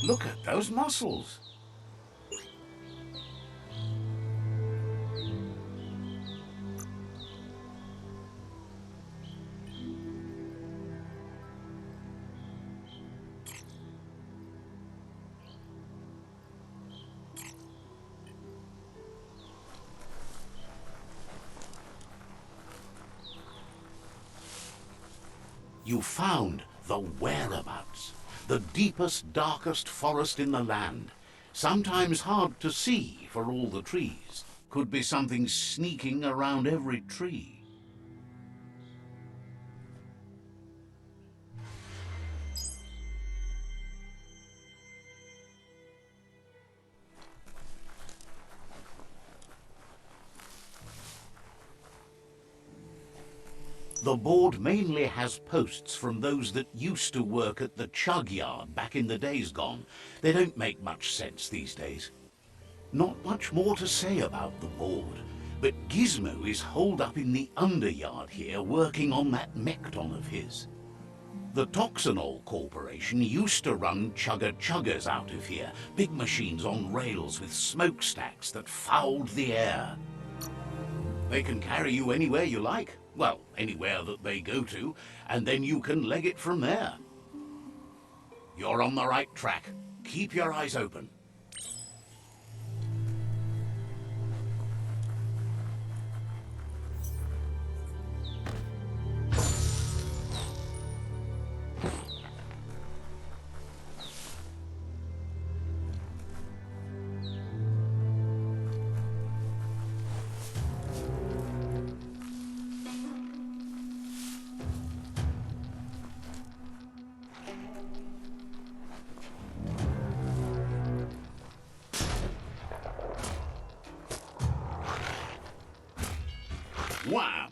B: Look at those muscles. You found the whereabouts, the deepest, darkest forest in the land. Sometimes hard to see for all the trees. Could be something sneaking around every tree. The board mainly has posts from those that used to work at the chug yard back in the days gone. They don't make much sense these days. Not much more to say about the board, but Gizmo is holed up in the underyard here working on that Mekton of his. The Toxanol Corporation used to run chugger-chuggers out of here, big machines on rails with smokestacks that fouled the air. They can carry you anywhere you like. Well, anywhere that they go to, and then you can leg it from there. You're on the right track. Keep your eyes open. Wham!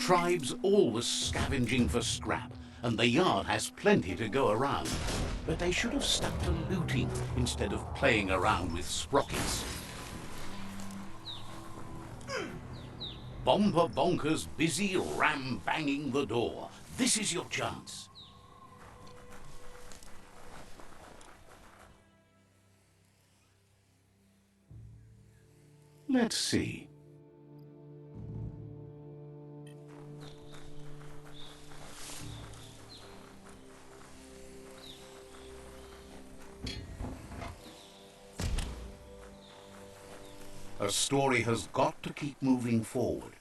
B: tribe's always scavenging for scrap, and the yard has plenty to go around. But they should have stuck to looting instead of playing around with sprockets. Bomber Bonker's busy ram-banging the door. This is your chance. Let's see. A story has got to keep moving forward.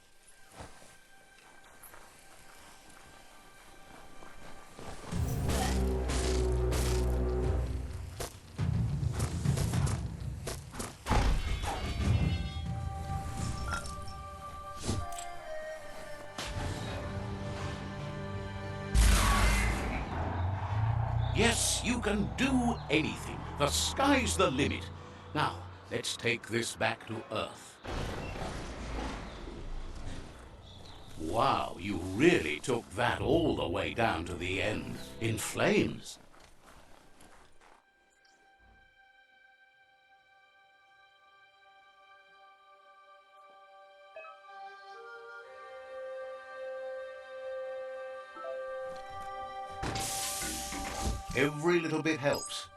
B: Yes, you can do anything. The sky's the limit. Now, let's take this back to Earth. Wow, you really took that all the way down to the end, in flames. Every little bit helps.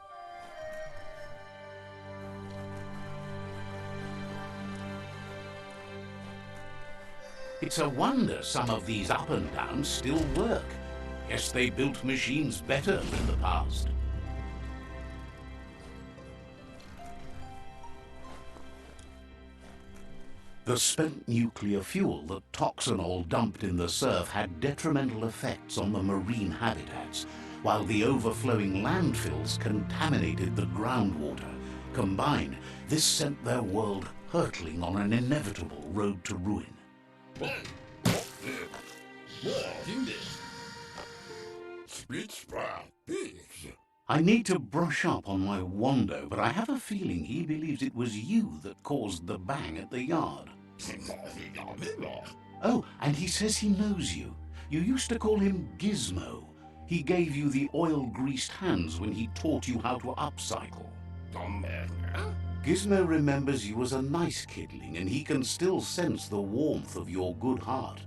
B: It's a wonder some of these up and downs still work. Guess they built machines better in the past. The spent nuclear fuel that Toxanol dumped in the surf had detrimental effects on the marine habitats, while the overflowing landfills contaminated the groundwater. Combined, this sent their world hurtling on an inevitable road to ruin. I need to brush up on my Wando, but I have a feeling he believes it was you that caused the bang at the yard. Oh, and he says he knows you. You used to call him Gizmo. He gave you the oil-greased hands when he taught you how to upcycle. Gizmo remembers you as a nice kidling, and he can still sense the warmth of your good heart.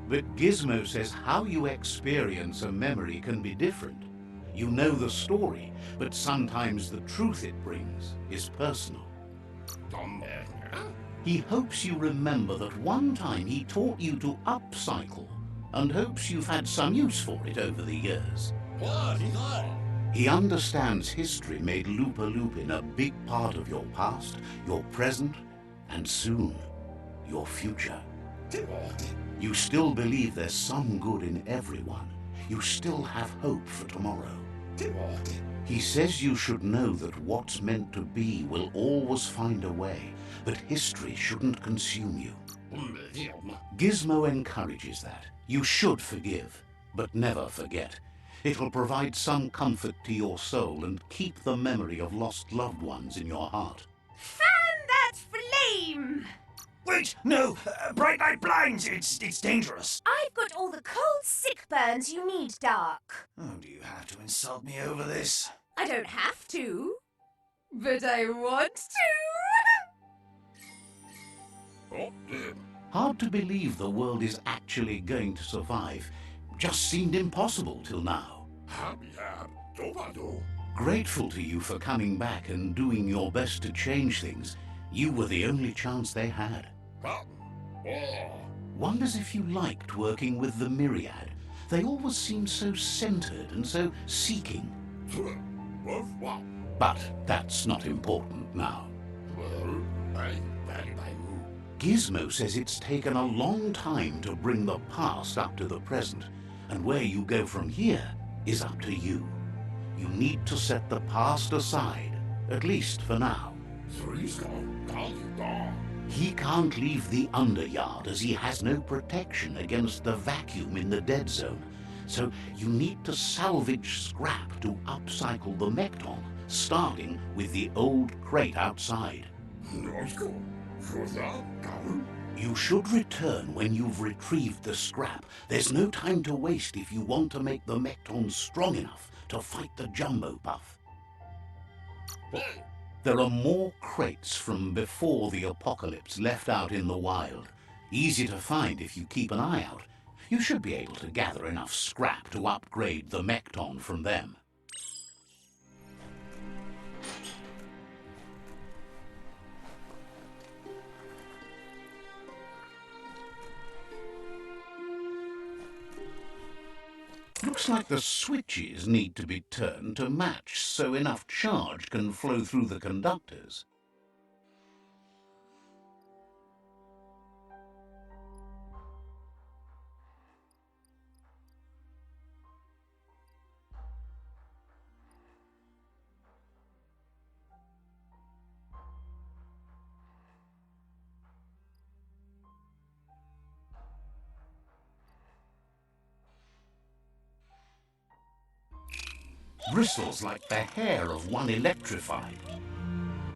B: But Gizmo says how you experience a memory can be different. You know the story, but sometimes the truth it brings is personal. He hopes you remember that one time he taught you to upcycle, and hopes you've had some use for it over the years. He understands history made Loopa-Loopin a big part of your past, your present, and soon, your future. You still believe there's some good in everyone. You still have hope for tomorrow. He says you should know that what's meant to be will always find a way, but history shouldn't consume you. Gizmo encourages that. You should forgive, but never forget. It'll provide some comfort to your soul and keep the memory of lost loved ones in your heart.
C: Fan that flame!
D: Wait, no! Bright light blinds! It's dangerous!
C: I've got all the cold sick burns you need, Dark.
D: Oh, do you have to insult me over this?
C: I don't have to, but I want to.
B: Hard to believe the world is actually going to survive. Just seemed impossible till now. Grateful to you for coming back and doing your best to change things. You were the only chance they had. Wonders if you liked working with the Myriad. They always seemed so centered and so seeking. But that's not important now. Gizmo says it's taken a long time to bring the past up to the present, and where you go from here is up to you. You need to set the past aside, at least for now. He can't leave the Underyard as he has no protection against the vacuum in the dead zone. So you need to salvage scrap to upcycle the Mekton, starting with the old crate outside. You should return when you've retrieved the scrap. There's no time to waste if you want to make the Mecton strong enough to fight the Jumbo Puff. There are more crates from before the apocalypse left out in the wild. Easy to find if you keep an eye out. You should be able to gather enough scrap to upgrade the Mecton from them. Looks like the switches need to be turned to match so enough charge can flow through the conductors. Bristles like the hair of one electrified.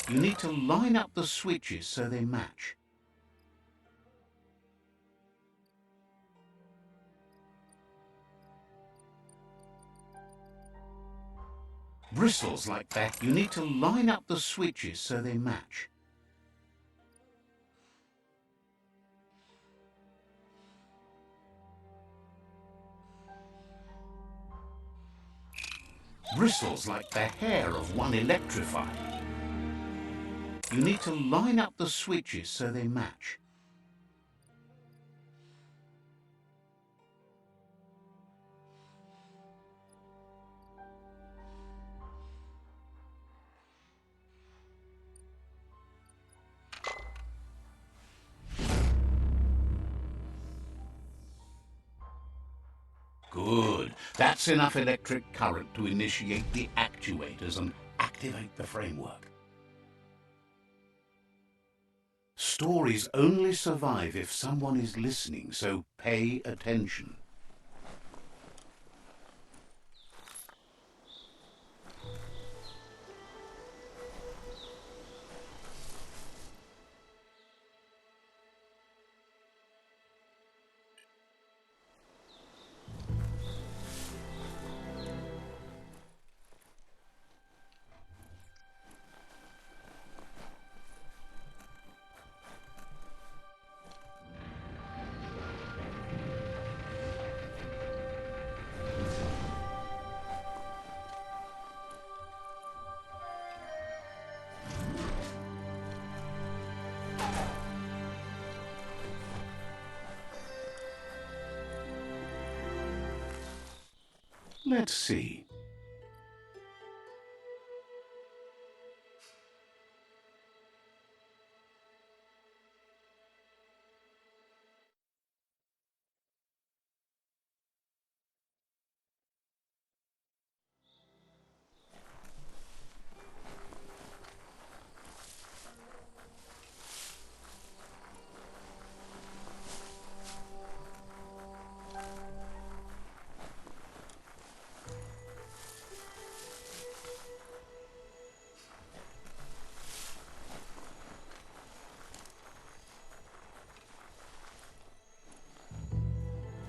B: You need to line up the switches so they match. Bristles like that. You need to line up the switches so they match. Bristles like the hair of one electrified. You need to line up the switches so they match. Good. That's enough electric current to initiate the actuators and activate the framework. Stories only survive if someone is listening, so pay attention. Let's see.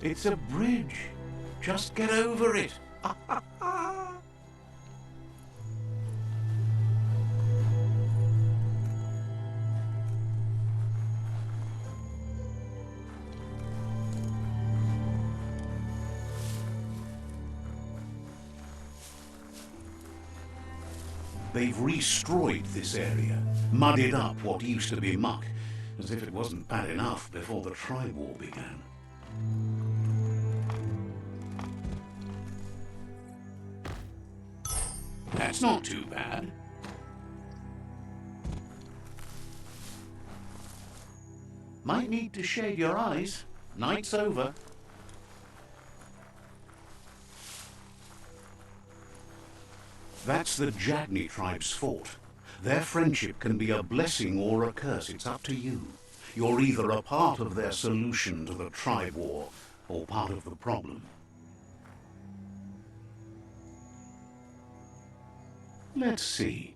B: It's a bridge. Just get over it. They've destroyed this area, muddied up what used to be muck, as if it wasn't bad enough before the Tribe War began. That's not too bad. Might need to shade your eyes. Night's over. That's the Jagni tribe's fort. Their friendship can be a blessing or a curse. It's up to you. You're either a part of their solution to the tribe war or part of the problem. Let's see.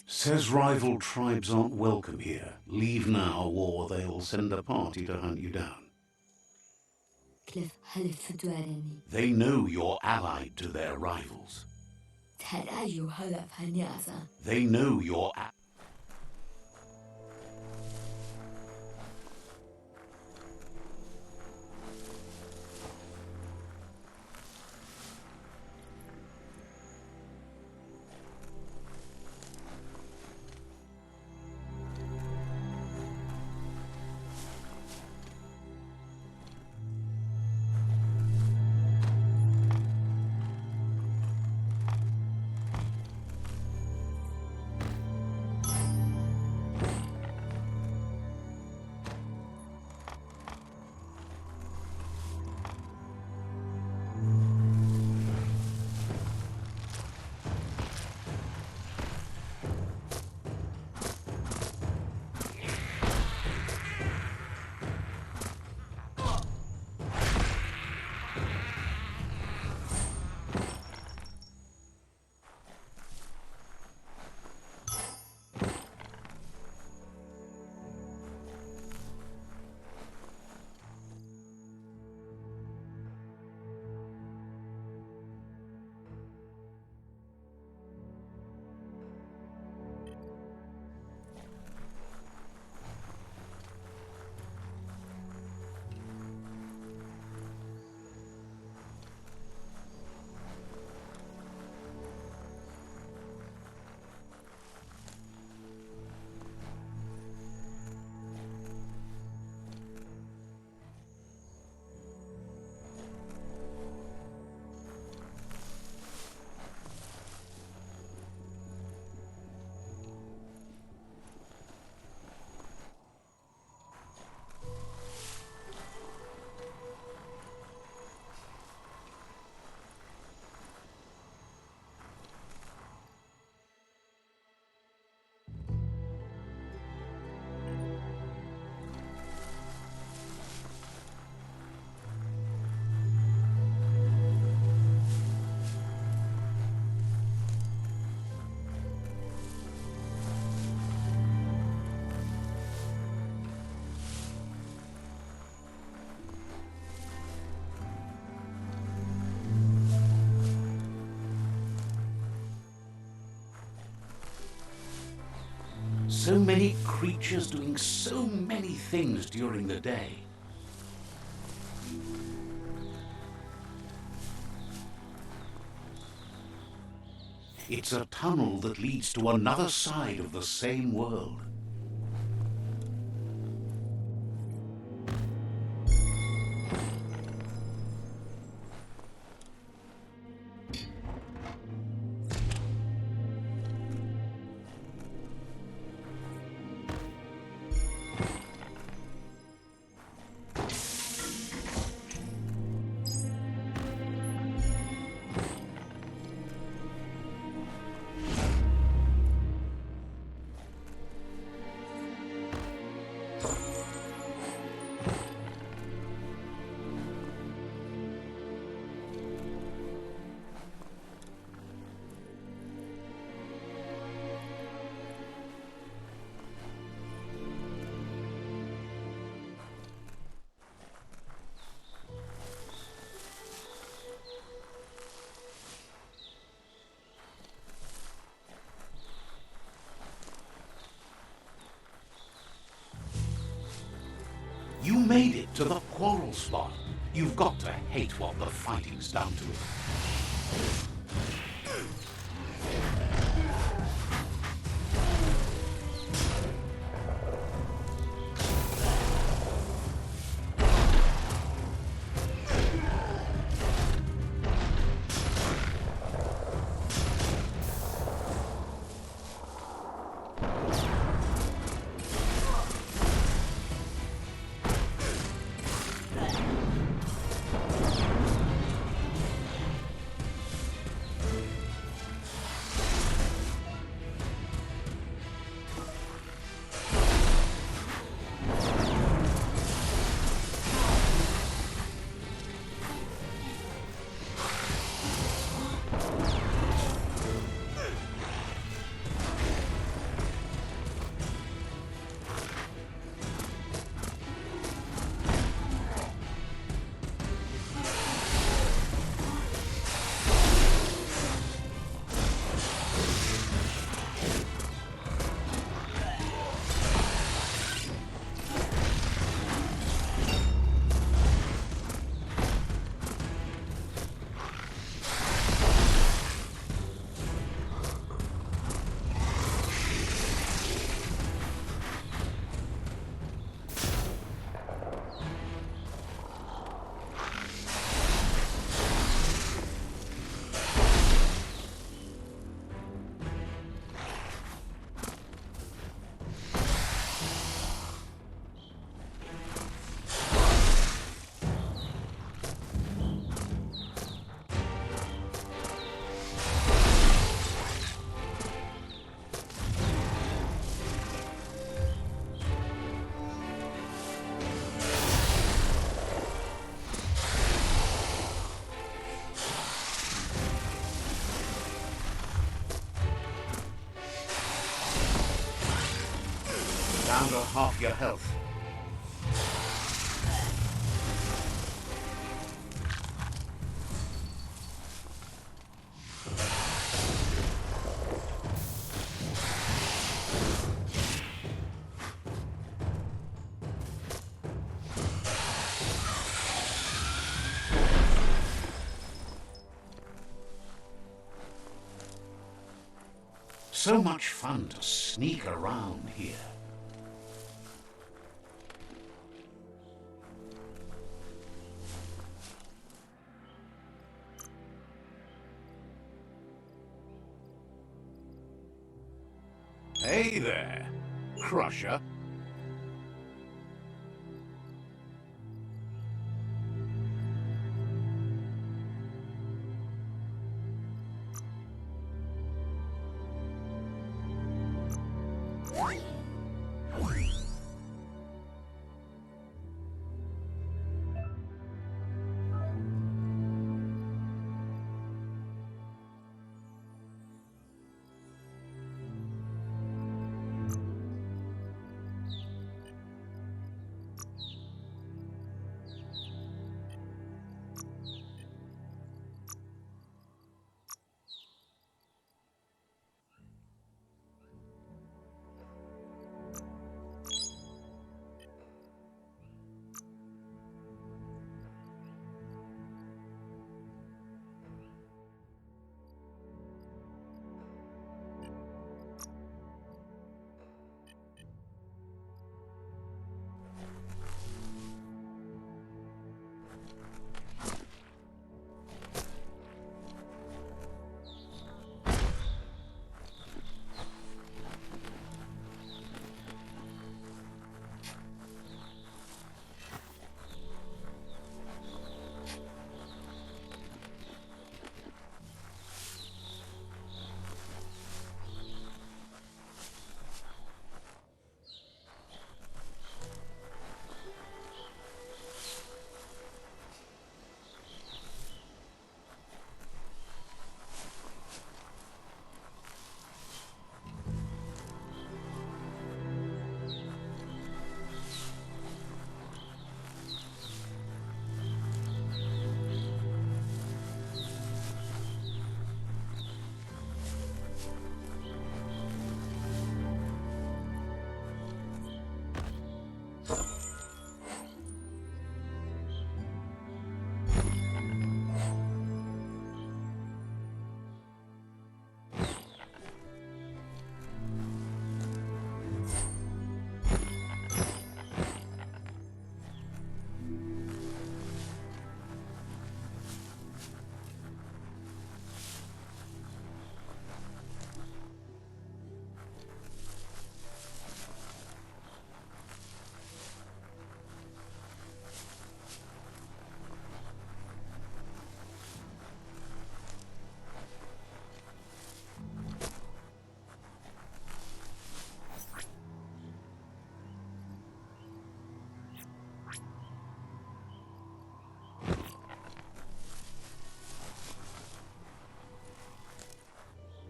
B: Says rival tribes aren't welcome here. Leave now, or they'll send a party to hunt you down. They know you're allied to their rivals. They know you're so many creatures doing so many things during the day. It's a tunnel that leads to another side of the same world. You made it to the quarrel spot. You've got to hate what the fighting's done to it. under half your health. So much fun to sneak around here. Hey there, Crusher.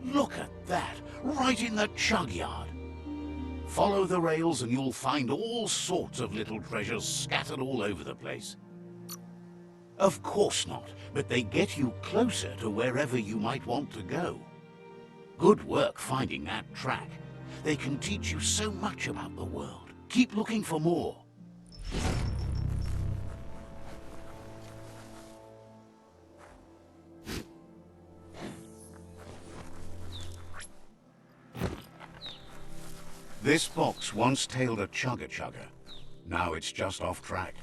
B: Look at that, right in the chug yard. Follow the rails and you'll find all sorts of little treasures scattered all over the place. Of course not, but they get you closer to wherever you might want to go. Good work finding that track. They can teach you so much about the world. Keep looking for more. This box once tailed a chugger. Now it's just off track.